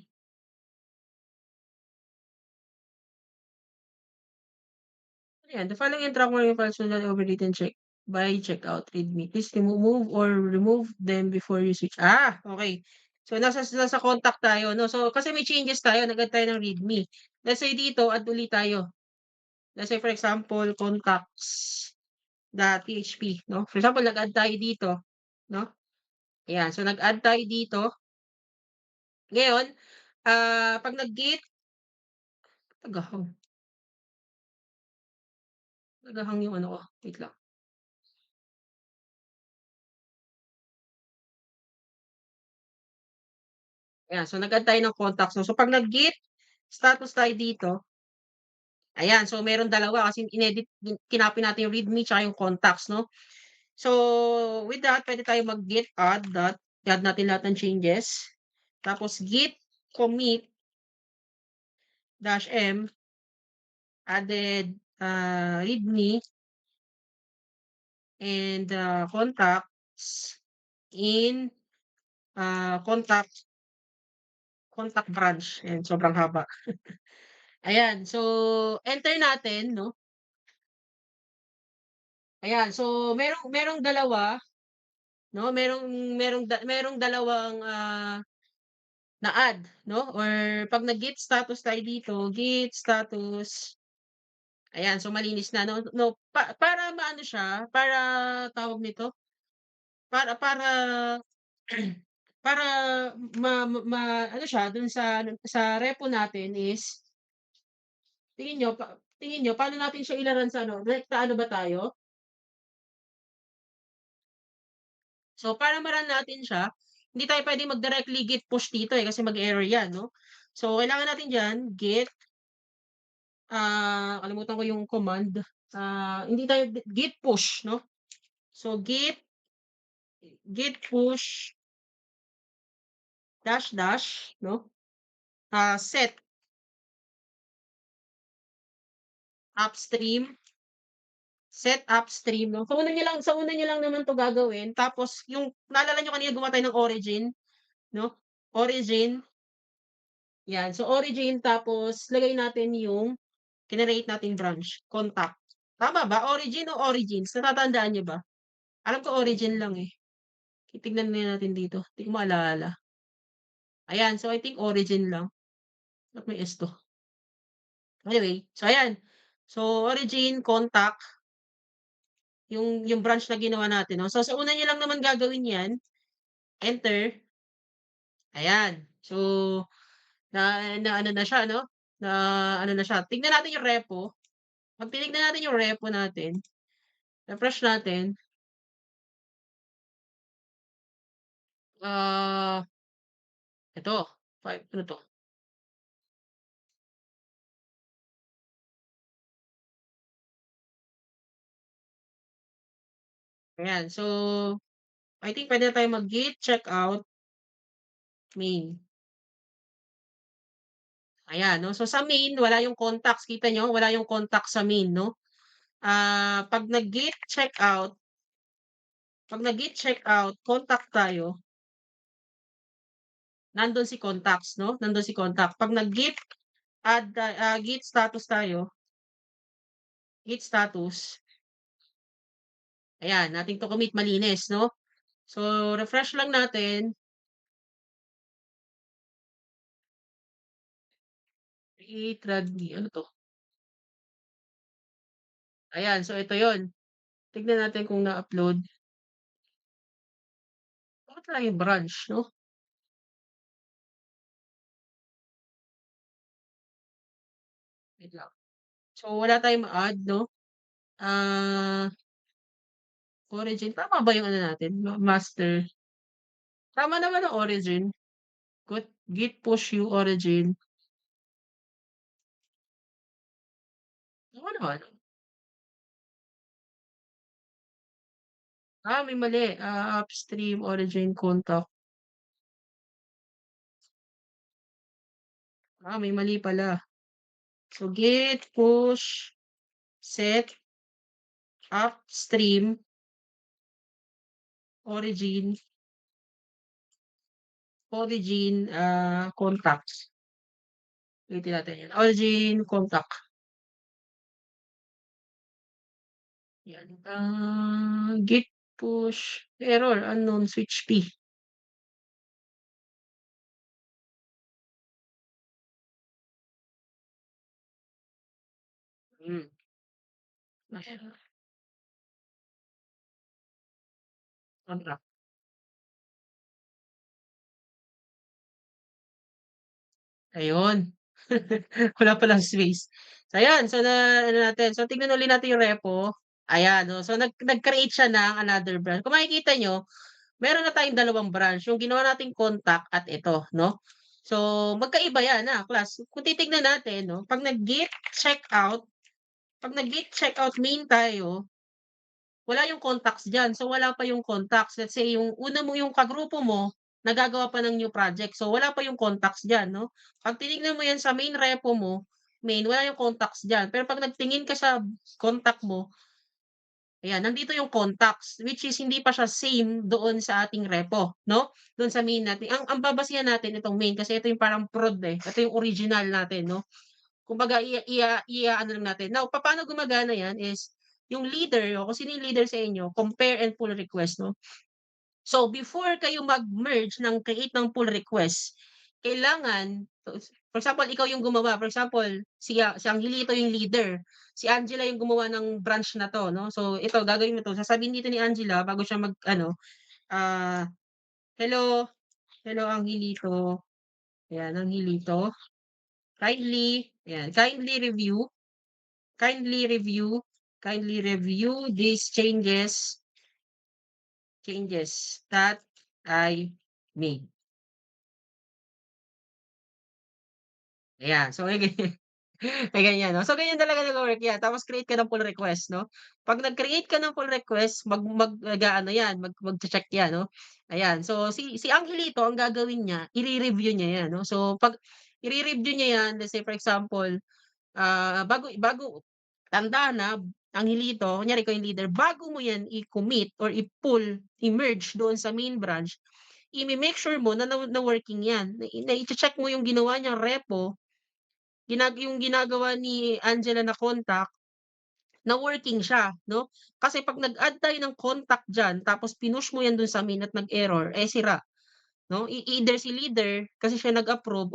Speaker 1: Ayan, the following entry mo yung files na overwritten check by checkout readme. Please remove or remove them before you switch. Okay. So nasa contact tayo, no? So kasi may changes tayo, nag-add tayo ng readme. Let's say dito, add ulit tayo. Let's say for example, contacts.php, no? For example, nag-add tayo dito, no? Ayan, so nag-add tayo dito. Ngayon, 'pag nag-git, tagahang, tagahang yung ano ko, wait lang. Ayan, so nag-add tayo ng contacts, no? So 'pag nag-git status tayo dito, ayan, so meron dalawa kasi inedit, kinopy natin yung readme tsaka yung contacts, no? So, with that, pwede tayo mag-git add dot, i-add natin lahat ng changes. Tapos git commit dash m added readme and contacts in contact branch. Ayan, sobrang haba. Ayan, so enter natin, no? Ayan, so merong dalawa, no? Merong dalawang na-add, no? Or 'pag nag-git status tayo dito, git status, ayan, so malinis na, no? Para maano siya, para tawag nito, para para ano siya dun sa repo natin is tingin niyo paano natin siya ilaran sa ano, direkta ano ba tayo? So, para ma-run natin siya, hindi tayo puwedeng mag-directly git push dito, kasi mag-error 'yan, no? So, kailangan natin diyan git, kalimutan ko yung command, hindi tayo git push, no? So, git push dash dash, no? Upstream, set upstream, no? Sa una niyo lang naman 'to gagawin, tapos yung naalala niyo kanina gumawa tayo ng origin, no? Origin, 'yan. So, origin tapos lagay natin yung kinereate nating branch, contact. Tama ba? Origin o origins? Natatandaan niyo ba? Alam ko origin lang, eh. Titignan nga natin dito, di ko maalala. Ayan, so I think origin lang. Ba't may S 'to? Anyway, so ayan. So, origin, contact, yung branch na ginawa natin, 'no. So, sa una niyo lang naman gagawin 'yan, enter, ayan. So, na ano na siya, 'no, na ano na siya. Tignan natin yung repo. 'Pag tinignan natin yung repo natin, refresh natin, ah, eto, 'to? Ayan, so I think puwede na tayong mag-git checkout main. Ayan, 'no. So, sa main wala yung contacts, kita niyo wala yung contacts sa main, 'no. 'Pag nag-git checkout contact tayo, nandun si contacts, 'no, nandun si contact. 'Pag nag-git git status tayo, git status, ayan, nothing to commit, malinis, 'no. So, refresh lang natin, create radme, ano 'to? Ayan, so ito yon. Tignan natin kung na-upload. Bakit wala yung branch, 'no? Wait lang. So, wala tayong ma-add, 'no. Ah, origin, tama ba yung ano natin, master? Tama naman ang origin. Git push you origin. Tama naman. May mali. Upstream origin contact. May mali pala. So, git push set upstream. origin, contacts. Ulitin natin 'yan, origin, contact, 'yan. Git push error unknown switch P. Hmm, error, contact, ayun. Wala palang space. So ayan, so na ano natin, so tignan ulit natin yung repo. Ayan, oh, so nag-create siya ng another branch. Kung makikita niyo, meron na tayong dalawang branch, yung ginawa nating contact at ito, 'no. So magkaiba 'yan, class. Kung titignan natin 'no, 'pag nag-git checkout main tayo, wala yung contacts diyan. So wala pa yung contacts. Let's say yung una mo yung kagrupo mo, nagagawa pa ng new project. So wala pa yung contacts diyan 'no. 'Pag tinignan mo yan sa main repo mo, wala yung contacts diyan. Pero 'pag nagtingin ka sa contact mo, ayan, nandito yung contacts, which is hindi pa siya same doon sa ating repo 'no, doon sa main natin. Ang babasehan natin itong main kasi ito yung parang prod, ito yung original natin 'no. Kumbaga i-aano lang natin. Now papaano gumagana yan is yung leader o kung sino yung leader sa inyo, compare and pull request 'no. So before kayo mag-merge ng create ng pull request, kailangan for example ikaw yung gumawa, for example si Angelito yung leader, si Angela yung gumawa ng branch na 'to 'no. So ito gagawin mo 'to, sasabihin dito ni Angela bago siya mag-ano, ah, "Hello, hello Angelito." Ayan, Angelito, kindly review kindly review kindly review these changes that I made. Ayan, so may ganyan may ganyan 'no. So ganyan talaga nagwo-work 'yan tapos create ka ng pull request 'no. 'Pag nag-create ka ng pull request mag-aano 'yan, magche-check 'yan 'no. Ayan, so si Angelito ang gagawin niya, ire-review niya 'yan 'no. So 'pag ire-review niya 'yan, let's say for example, bago bago tandaan, Angelito, kunyari ikaw yung leader, bago mo 'yan i-commit or i-pull, i-merge doon sa main branch, make sure mo na working 'yan, na iche-check mo yung ginawa niyang repo, yung ginagawa ni Angela na contact, na working siya 'no. Kasi 'pag nag-add tayo ng contact diyan tapos pinush mo 'yan dun sa main at nag-error, sira 'no. Either si leader kasi siya nag-approve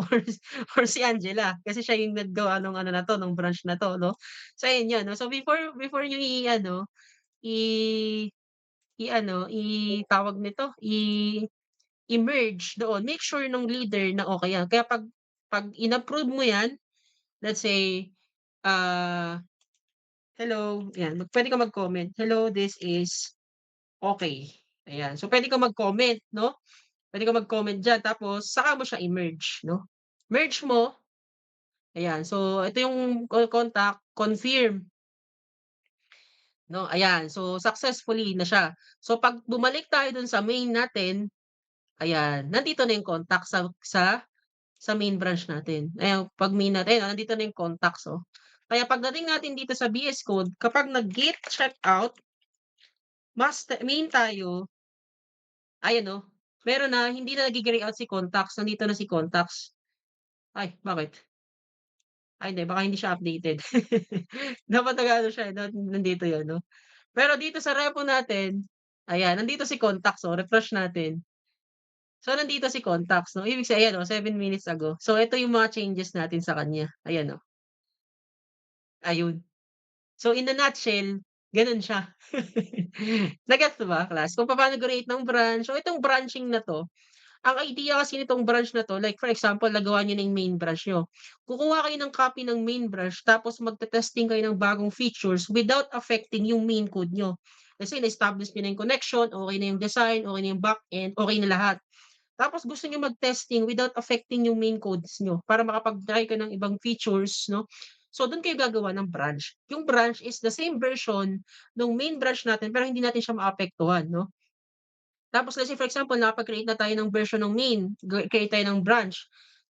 Speaker 1: or si Angela kasi siya yung naggawa nung ano na 'to, nung branch na 'to 'no. So ayun yun 'no. So before niyo i-ano, i i-ano, tawag nito, i-merge doon, make sure nung leader na okey yan. Kaya 'pag in-approve mo yan, let's say, ah, hello, yan, puwede ka mag-comment, "Hello, this is okey." Ayan, so puwede kang mag-comment 'no, puwede kang mag-comment diyan tapos saka mo siya i-merge 'no. Merge mo, ayan, so ito yung contact, confirm 'no, ayan, so successfully na siya. So 'pag bumalik tayo dun sa main natin, ayan, nandito na yung contact sa main branch natin. Ayan, 'pag main natin ayan, nandito na yung contacts, oh. Kaya pagdating natin dito sa VS Code, kapag nag-git checkout, main tayo, ayan, oh, meron na, hindi na nagge-gray out si contacts, nandito na si contacts. Ay, bakit? Ay, hindi, baka hindi siya updated. Dapat nag-aano siya, nandito 'yun, 'no? Pero dito sa repo natin, ayan, nandito si contacts, oh, refresh natin. So, nandito si contacts 'no, ibig ayan, oh, 7 minutes ago. So, ito yung mga changes natin sa kanya, ayan, oh, ayun. So, in a nutshell, gano'n siya. Na-gets mo ba class kung papaano create ng branch? So, itong branching na 'to, ang idea kasi nitong branch na 'to, like for example, nagawa niyo na yung main branch niyo. Kukuha kayo ng copy ng main branch tapos magte-testing kayo ng bagong features without affecting yung main code niyo. Let's say na-establish niyo na yung connection, okey na yung design, okey na yung backend, okey na lahat. Tapos gusto niyo mag-testing without affecting yung main codes niyo para makapag-try ka ng ibang features 'no. So dun kayo gagawa ng branch. Yung branch is the same version nung main branch natin pero hindi natin siya maapektuhan 'no. Tapos let's say for example nakapag-create na tayo ng version ng main, create tayo ng branch.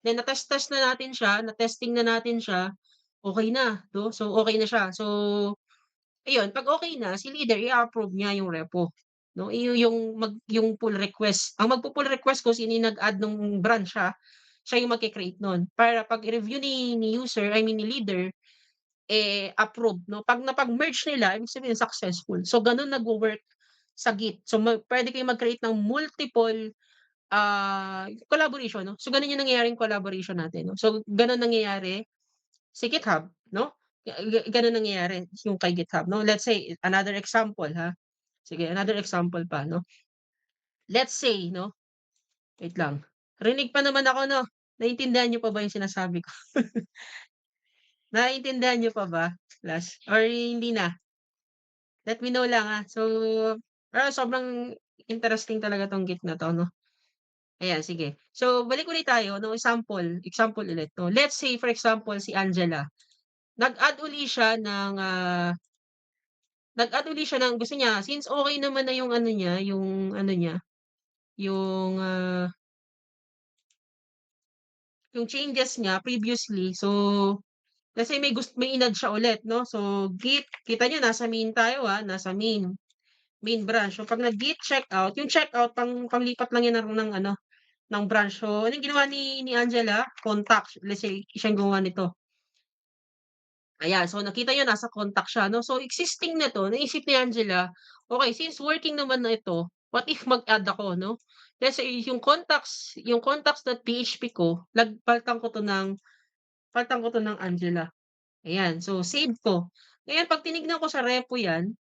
Speaker 1: Then na-test na natin siya, na-testing na natin siya, okey na 'no. So okey na siya. So ayun, 'pag okey na si leader i-a-approve niya yung repo. 'no, yung pull request. Ang magpu-pull request kung sino yung nag-add nung branch siya yung magke-create nun. Para 'pag i-review ni user, I mean ni leader, approved 'no. 'Pag napag-merge nila, ibig sabihin successful. So gano'n nagwo-work sa Git. So puwede kayong mag-create ng multiple, collaboration 'no. So gano'n yung nangyayaring collaboration natin 'no. So gano'n nangyayari sa GitHub 'no. Gano'n nangyayari yung kay GitHub 'no. Let's say another example ha, sige another example pa 'no. Let's say 'no, wait lang, rinig pa naman ako 'no. Naintindihan niyo pa ba yung sinasabi ko? Naiintindihan niyo pa ba, Last or hindi na? Let me know lang, So, pero sobrang interesting talaga 'tong Git na 'to 'no. Ayan sige. So, balik ulit tayo 'no, example ulit 'no. Let's say for example si Angela, nag-add uli siya ng, gusto niya since okey naman na yung ano niya, yung, yung changes niya previously. So, kasi may in-add siya ulit 'no. So, Git kita niyo nasa main tayo, nasa main branch. So, 'pag nag-git checkout, yung checkout panglipat lang yan ng ano, ng branch. So, anong ginawa ni Angela, contact. Let's say siya yung gumawa nito. Ayan, so nakita niyo nasa contact siya 'no. So, existing na 'to, naisip ni Angela, okey since working naman na ito, what if mag-add ako 'no. Let's say yung contacts.php ko, palitan ko 'to ng Angela. Ayan, so save ko. Ngayon 'pag tinignan ko sa repo 'yan,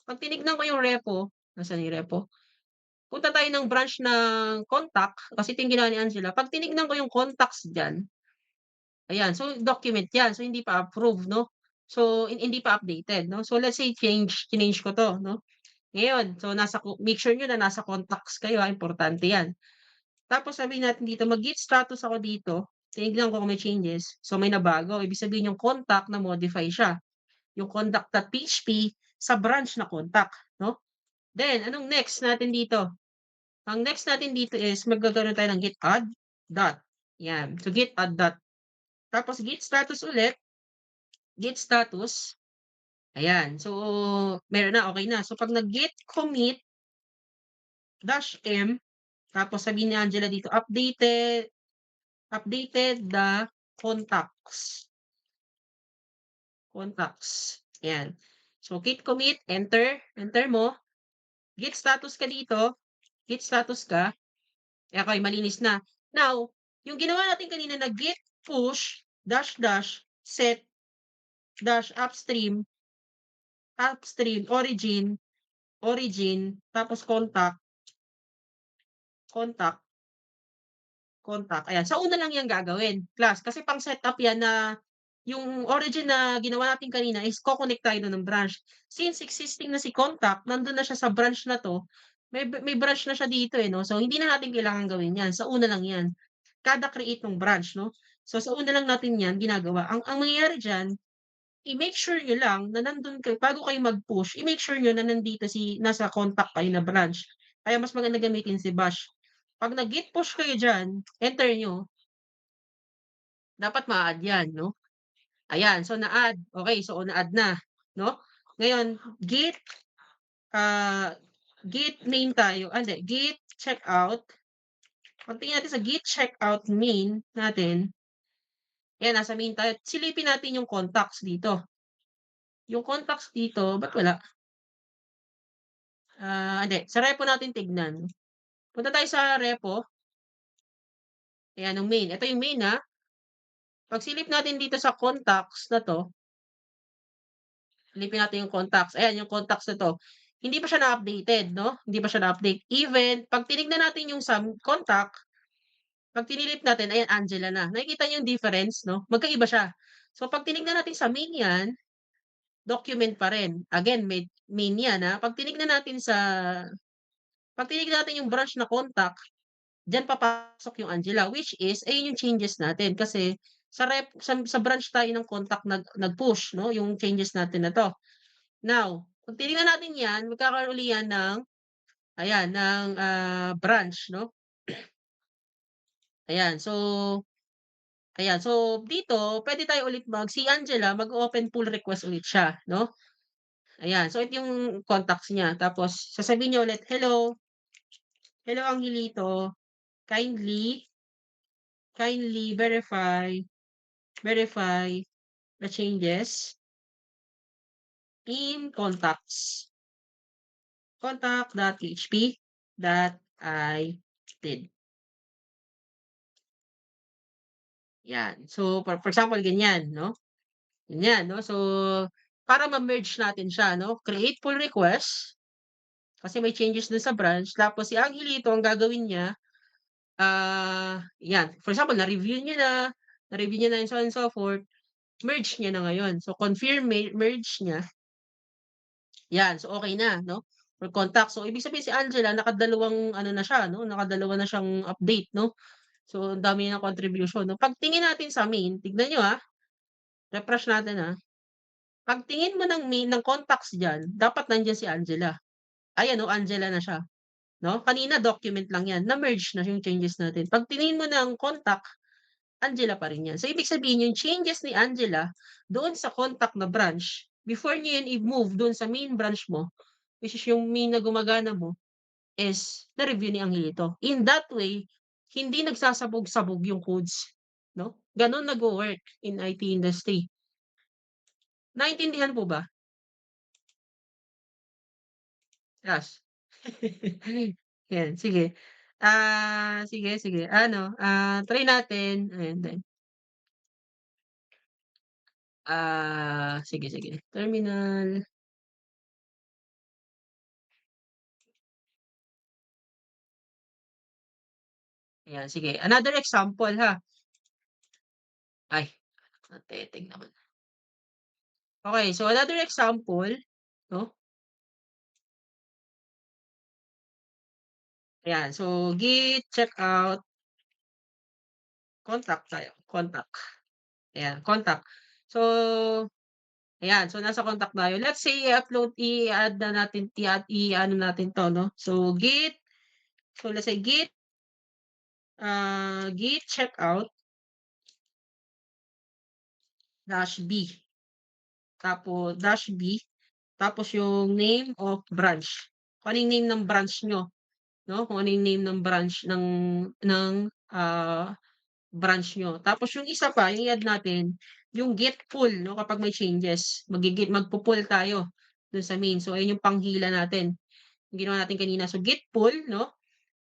Speaker 1: 'pag tinignan ko yung repo, nasaan yung repo? Punta tayo ng branch ng contact, kasi ito yung ginawa ni Angela. 'Pag tinignan ko yung contacts diyan, ayan, so document 'yan, so hindi pa approved 'no. So, hindi pa updated 'no. So, let's say chineenge ko 'to 'no. Ngayon, so make sure niyo na nasa contacts kayo, importante 'yan. Tapos sabihin natin dito mag-git status ako dito, tinignan ko kung may changes, so may nabago, ibig sabihin yung contact na-modify siya, yung contact.php sa branch na contact 'no. Then anong next natin dito? Ang next natin dito is tayo ng git add dot, 'yan. So, git add dot, tapos git status ulit, git status, ayan. So, meron na, okey na. So, 'pag nag-git commit dash m, tapos sabihin ni Angela dito updated the contacts, ayan. So, git commit, enter mo, git status ka dito, git status ka. Okey, malinis na. Now, yung ginawa natin kanina na git push dash dash set dash upstream origin tapos contact, contact, ayan. Sa una lang 'yan gagawin, class. Kasi pang-setup 'yan na yung origin na ginawa natin kanina is ko-connect tayo dun ng branch. Since existing na si contact, nandun na siya sa branch na 'to, may branch na siya dito, 'no. So, hindi na natin kailangan gawin 'yan, sa una lang 'yan. Kada create ng branch 'no. So, sa una lang natin 'yan ginagawa. Ang mangyayari diyan, i-make sure niyo lang na nandun kayo bago kayo mag-push, i-make sure niyo na nasa contact kayo na branch. Kaya mas maganda gamitin si bash. 'Pag nag-git push kayo diyan, enter niyo, dapat maa-add 'yan 'no. Ayan, so na-add, okey, so na-add na 'no. Ngayon ah, git main tayo, hindi, git checkout. Pagtingin natin sa git checkout main natin, ayan nasa main tayo, silipin natin yung contacts dito. Yung contacts dito, ba't wala? Hindi, sa repo natin tignan. Punta tayo sa repo, ayan yung main. Ito yung main, Pag silip natin dito sa contacts na 'to, silipin natin yung contacts, ayan yung contacts na 'to, hindi pa siya na-updated 'no, hindi pa siya na-update. Even 'pag tinignan natin yung sa contact, 'pag tinilip natin, ayan Angela na. Nakikita niyo yung difference 'no, magkaiba siya. So 'pag tinignan natin sa main 'yan, document pa rin. Again main 'yan, 'pag tinignan natin yung branch na contact, diyan papasok yung Angela, which is ayun yung changes natin kasi sa branch tayo ng contact nag-push 'no, yung changes natin na 'to. Now, kung tinignan natin 'yan, magkakaroon uli yan ng ayan, ng, branch 'no. Ayan, so dito puwede tayo ulit si Angela mag-o-open pull request ulit siya 'no. Ayan, so ito yung contacts niya tapos sasabihin niya ulit, "Hello, hello Angelito, kindly kindly verify the changes in contacts, contact.php that I did." Yan. So, for example ganyan 'no, ganyan 'no. So, para ma-merge natin siya 'no, create pull request, kasi may changes dun sa branch tapos si Angelito ang gagawin niya, 'yan. For example na-review niya na and so on and so forth, merge niya na ngayon. So, confirm merge niya, 'yan. So, okey na 'no, for contact. So, ibig sabihin si Angela nakadalawang ano na siya 'no, nakadalawa na siyang update 'no. So, ang dami niyang contribution 'no. Pagtingin natin sa main, tignan niyo, refresh natin, pagtingin mo ng main ng contacts diyan, dapat nandiyan si Angela. Ayan oh, Angela na siya 'no. Kanina document lang 'yan, na-merge na yung changes natin. 'Pag tiningin mo ng contact, Angela pa rin 'yan. So, ibig sabihin yung changes ni Angela doon sa contact na branch, before niyo 'yan i-move doon sa main branch mo, which is yung main na gumagana mo, is na-review ni Angelito. In that way, hindi nagsasabog-sabog yung codes 'no. Gano'n nagwo-work in IT industry. Naintindihan po ba? Yes. 'Yan, sige. Sige, sige ano, try natin and then, sige, sige. Terminal, ayan sige. Another example, Ay, nateteng naman. Okay, so another example 'no, ayan. So git checkout contact tayo, contact. Ayan, contact. So, ayan. So nasa contact tayo. Let's say i-add na natin i-ano natin 'to 'no. So let's say git checkout dash B, dash B, tapos yung name of branch. Kung ano yung name ng branch niyo 'no, kung ano yung name ng branch ng, ah, branch niyo. Tapos yung isa pa, yung i-add natin, yung git pull 'no, kapag may changes, magpu-pull tayo dun sa main. So ayun yung panghila natin, yung ginawa natin kanina. So git pull 'no,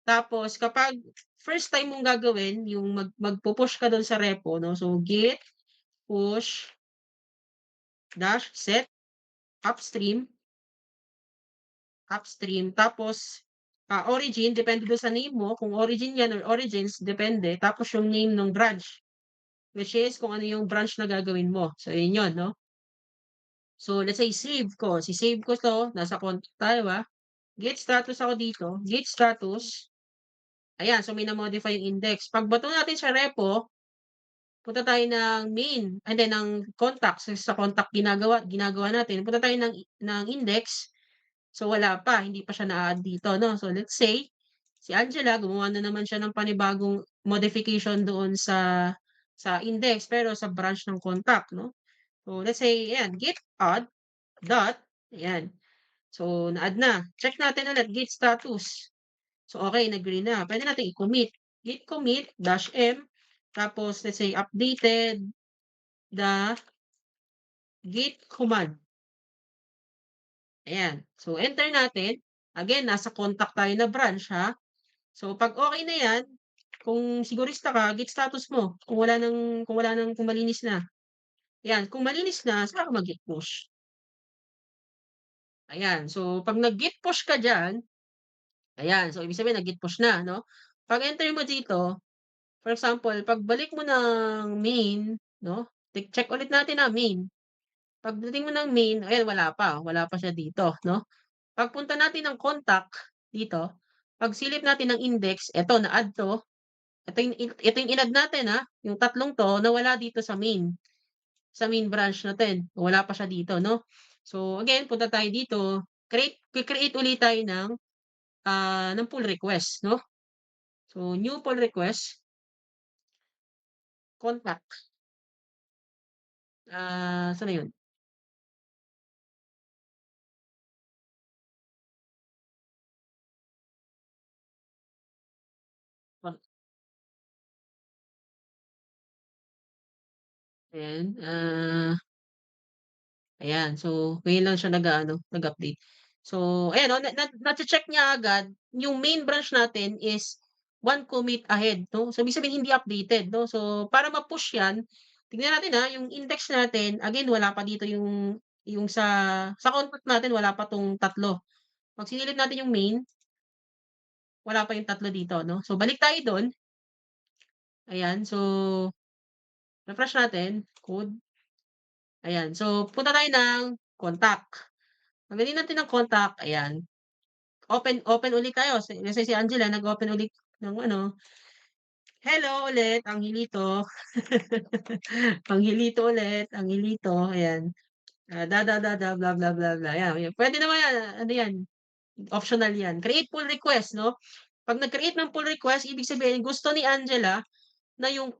Speaker 1: tapos kapag first time mong gagawin yung magpu-push ka dun sa repo 'no, so git push dash set upstream, tapos, origin depende dun sa name mo, kung origin yan or origins depende, tapos yung name ng branch, which is kung ano yung branch na gagawin mo. So yun yun 'no. So let's say save ko 'to, nasa contact tayo, Git status ako dito, git status, ayan so may na-modify yung index. Pagbato natin sa repo, punta tayo ng main and then ng contacts, sa contact ginagawa natin, punta tayo ng index. So wala pa, hindi pa siya na-a-add dito 'no. So let's say, si Angela gumawa na naman siya ng panibagong modification doon sa index pero sa branch ng contact 'no. So let's say ayan, git add dot, ayan. So na-add na. Check natin ulit git status. So okey, nag-green na. Puwede nating i-commit. Git commit dash M tapos let's say updated the git command. Ayan. So enter natin. Again, nasa contact tayo na branch, So 'pag okey na 'yan, kung sigurista ka, git status mo kung malinis na. 'Yan, kung malinis na saka ka mag-git push. Ayan, so 'pag nag-git push ka diyan, ayan, so ibig sabihin nag-git push na 'no. Pag-enter mo dito, for example, pagbalik mo ng main 'no, check ulit natin, main. Pagdating mo ng main, ayan wala pa siya dito 'no. Pagpunta natin ng contact dito, pagsilip natin ng index, eto na-add 'to. Ito yung in-add natin, yung tatlong 'to nawala dito sa main branch natin, wala pa siya dito 'no. So again, punta tayo dito, create ulit tayo ng pull request 'no. So new pull request, contact, saan na yun? Ayan, ayan. So, ngayon lang siya nag-aano, nag-update. So, ayan 'no, nache-check niya agad yung main branch natin is 1 commit ahead 'no. So, ibig sabihin hindi updated 'no. So, para ma-push 'yan, tignan natin, yung index natin again wala pa dito yung sa contact natin wala pa 'tong tatlo. 'Pag sinilip natin yung main, wala pa yung tatlo dito 'no. So, balik tayo dun, ayan. So, refresh natin, code, ayan. So, punta tayo ng contact. Tanggalin natin ng contact, ayan. Open open ulit tayo kasi si Angela nag-open ulit ng ano, "Hello ulit, Angelito." Angelito ulit, Angelito, ayan. Blah, blah, blah, blah, yan. Puwede naman yan, ano yan, optional yan. Create pull request 'no. 'Pag nag-create ng pull request, ibig sabihin gusto ni Angela na yung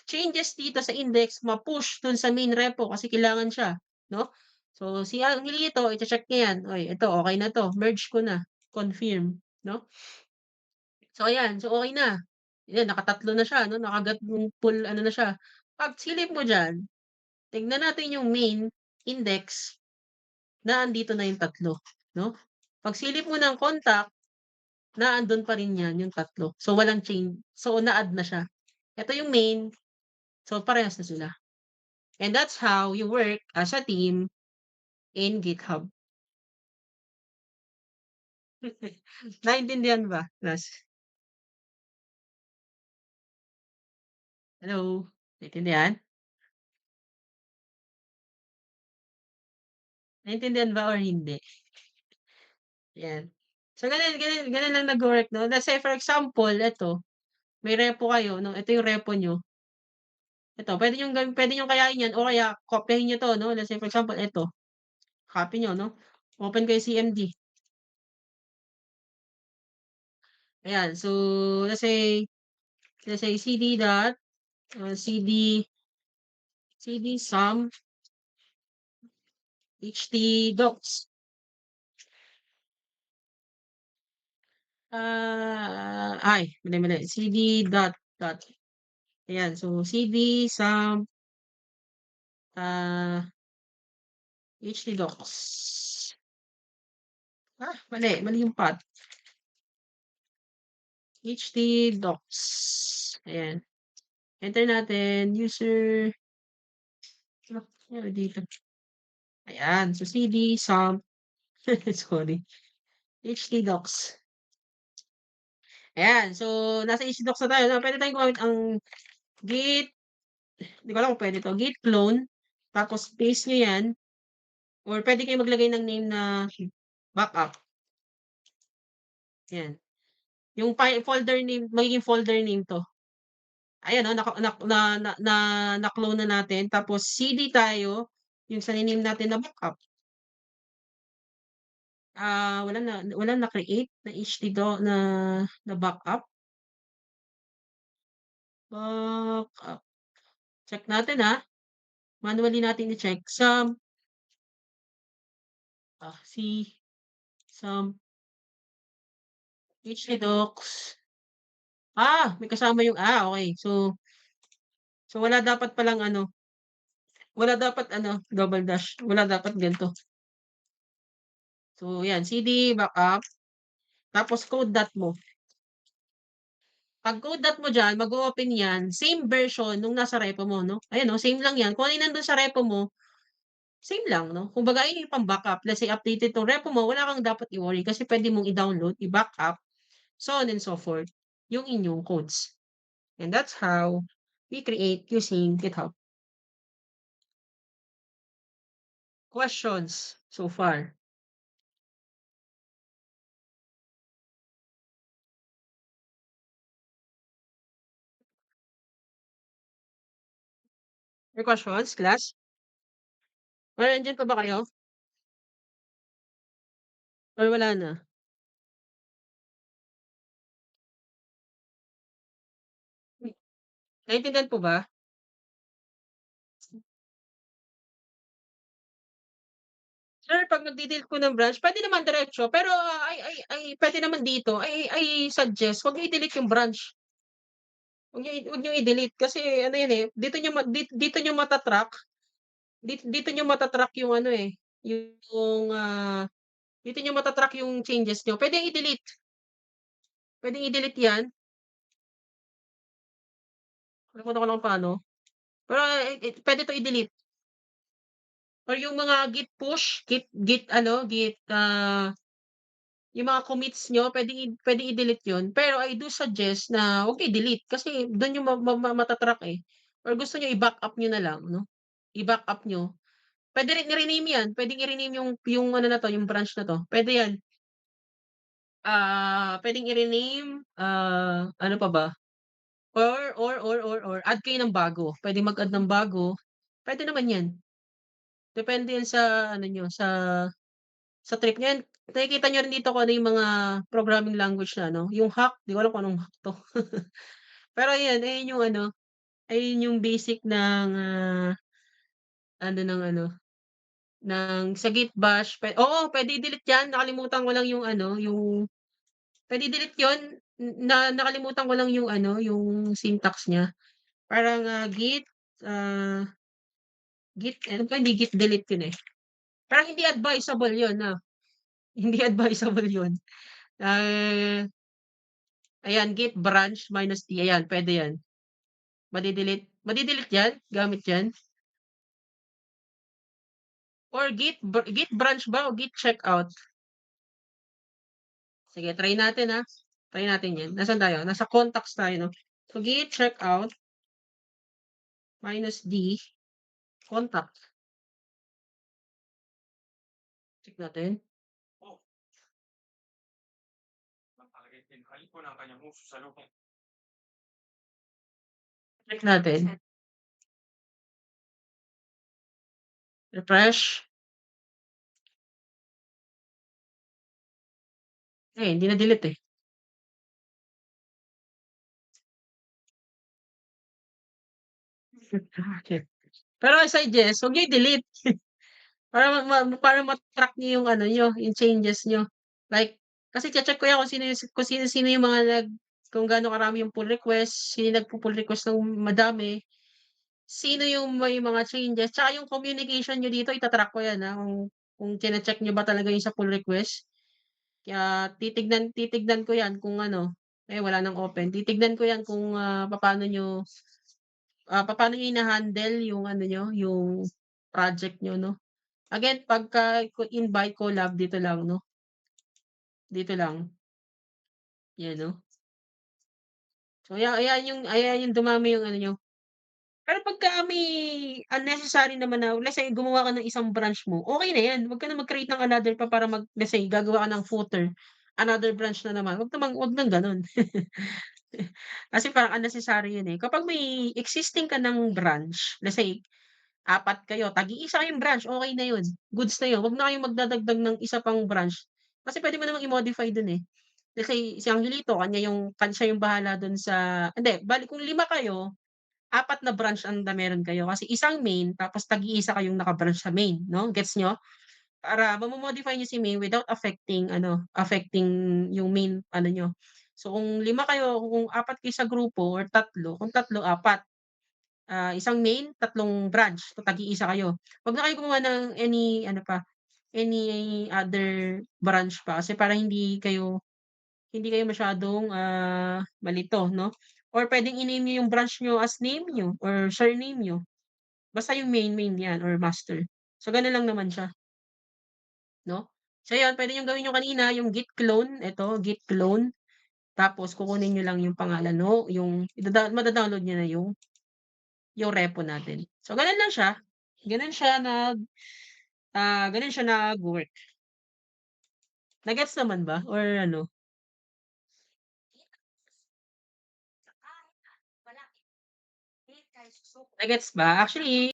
Speaker 1: changes dito sa index ma-push dun sa main repo kasi kailangan siya 'no. So, si Angelito iche-check niya yan, "Uy, ito okey na 'to, merge ko na, confirm." 'No. So ayan, so okey na. Ayan nakatatlo na siya 'no, nakagat yung full ano na siya. 'Pag silip mo diyan, tignan natin yung main index na andito na yung tatlo 'no. 'Pag silip mo ng contact, na andun pa rin yan yung tatlo. So walang change, so na-add na siya. Ito yung main, so parehas na sila. And that's how you work as a team in GitHub. Naintindihan ba, class? Hello, naintindihan? Naintindihan ba or hindi? Yan. So ganun lang nagwo-work 'no. Let's say for example eto, may repo kayo 'no, ito yung repo niyo. Ito puwede niyong kayain yan o kaya kopyahin niyo 'to 'no. Let's say for example eto, copy niyo 'no, open kayo CMD. Ayan, so let's say cd dot, cd sum htdocs. Ay mali, cd dot dot. Ayan, so cd sum, ah, htdocs. Mali yung path. htdocs. Ayan, enter natin user, ano dito? Ayan, so cd sum sorry, htdocs. Ayan, so nasa htdocs na tayo 'no, puwede tayong gumamit ang git, di ko alam kung puwede 'to, git clone, tapos paste niyo 'yan or puwede kayong maglagay ng name na backup, 'yan. Yung folder name, magiging folder name 'to. Ayan 'no, naka na-clone na natin tapos cd tayo, yung sa ni-name natin na backup. Walang na-create na htdo na backup. Backup. Check natin, manually natin i-check si some htdocs. May kasama yung okey. So wala dapat ano, double dash, wala dapat ganito. So 'yan, cd backup, tapos code dot mo. 'Pag code dot mo diyan, mag-o-open 'yan, same version nung nasa repo mo 'no. Ayan 'no, same lang 'yan. Kung ano yung nandun sa repo mo, same lang 'no. Kumbaga ayun yung pang-backup. Let's say updated 'tong repo mo, wala kang dapat i-worry kasi puwede mong i-download, i-backup, so on and so forth, yung inyong codes. And that's how we create using GitHub. Questions so far? May questions, class? Or nandiyan pa ba kayo? Or wala na? Naintindihan po ba? Sir, 'pag nagde-delete po ng branch puwede naman diretso pero ay puwede naman dito, I suggest 'wag niyo i-delete yung branch. Wag niyo i-delete kasi ano yan, eh, dito niyo mata-track, dito niyo mata-track yung ano, eh, yung, dito niyo mata-track yung changes niyo. Puwedeng i-delete yan. Nakalimutan ko lang kung paano. Pero, puwede 'to i-delete or yung mga git push, git ano, yung mga commits niyo puwedeng i-delete yun. Pero I do suggest na huwag niyo i-delete kasi dun niyo mata-track, eh, or gusto niyo i-backup niyo na lang 'no, i-backup niyo. Puwede rin i-rename yan, puwedeng i-rename yung ano na 'to, yung branch na 'to, puwede yan. Puwedeng i-rename, ano pa ba? Or add kayo ng bago, puwedeng mag-add ng bago, puwede naman 'yan. Depende 'yan sa ano niyo, sa trip niyo. Nakikita niyo rin dito kung ano yung mga programming language na ano, yung Hack, 'di ko alam kung anong Hack 'to. Pero ayan, ayun yung ano, ayun yung basic ng, ano, ng sa Git Bash oo, puwede i-delete 'yan, nakalimutan ko lang yung ano, yung puwede i-delete 'yun, nakalimutan ko lang yung ano, yung syntax niya. Parang, ah Git ano ba, hindi git delete yun, eh. Parang hindi advisable yun, hindi advisable yun. Ah, ayan git branch minus -t, ayan puwede yan. Made-delete yan gamit yan or git branch ba o git checkout? Sige try natin, try natin yan. Nasaan tayo? Nasa contacts tayo 'no? So git checkout minus -d contact. Check natin, check natin, refresh. Eh, hindi na-delete, eh. Pero I suggest huwag niyo i-delete. Para ma-track niyo yung ano niyo, yung changes niyo. Like, kasi che-check ko yan kung sino-sino yung mga kung gaano karami yung pull request, sino yung nagpu-pull request ng madami, sino yung may mga changes, tsaka yung communication niyo dito ita-track ko yan, kung chine-check niyo ba talaga yung sa pull request. Kaya titignan ko yan kung ano, wala ng open. Titignan ko yan kung, papaano niyo hina-handle yung ano niyo, yung project niyo 'no. Again, pagka invite collab dito lang 'no, dito lang, 'yan 'no. So ayan yung dumami yung ano niyo. Pero pagka may unnecessary naman na let's say gumawa ka ng isang branch mo, okey na 'yan. Wag ka na mag-create ng another pa para let's say gagawa ka ng footer, another branch na naman, wag ng gano'n. Kasi parang unnecessary 'yun, eh. Kapag may existing ka ng branch, let's say apat kayo, tag-iisa kayong branch, okey na yun, goods na yun. Wag na kayong magdadagdag ng isa pang branch. Kasi puwede mo namang i-modify dun, eh. Let's say si Angelito siya yung bahala dun sa hindi, bale kung 5 kayo, 4 na branch ang meron kayo kasi isang main tapos tag-iisa kayong naka-branch sa main 'no, gets niyo? Para mo-modify niyo si main without affecting yung main ano niyo. So kung 5 kayo, kung 4 kayo sa grupo or 3, kung 3, 4. Isang main, 3 branch, so tag-iisa kayo. Wag na kayo gumawa ng any other branch pa kasi para hindi kayo masyadong, malito 'no? Or puwedeng i-name niyo yung branch niyo as name niyo or surname niyo. Basta yung main 'yan or master. So gano'n lang naman siya 'no? So 'yun, puwede niyong gawin yung kanina, yung git clone, eto git clone, tapos kukunin niyo lang yung pangalan yung mada-download niyo na yung repo natin. So gano'n lang siya, gano'n siya gano'n siya nagwo-work. Na-gets naman ba or ano? Na-gets ba? Actually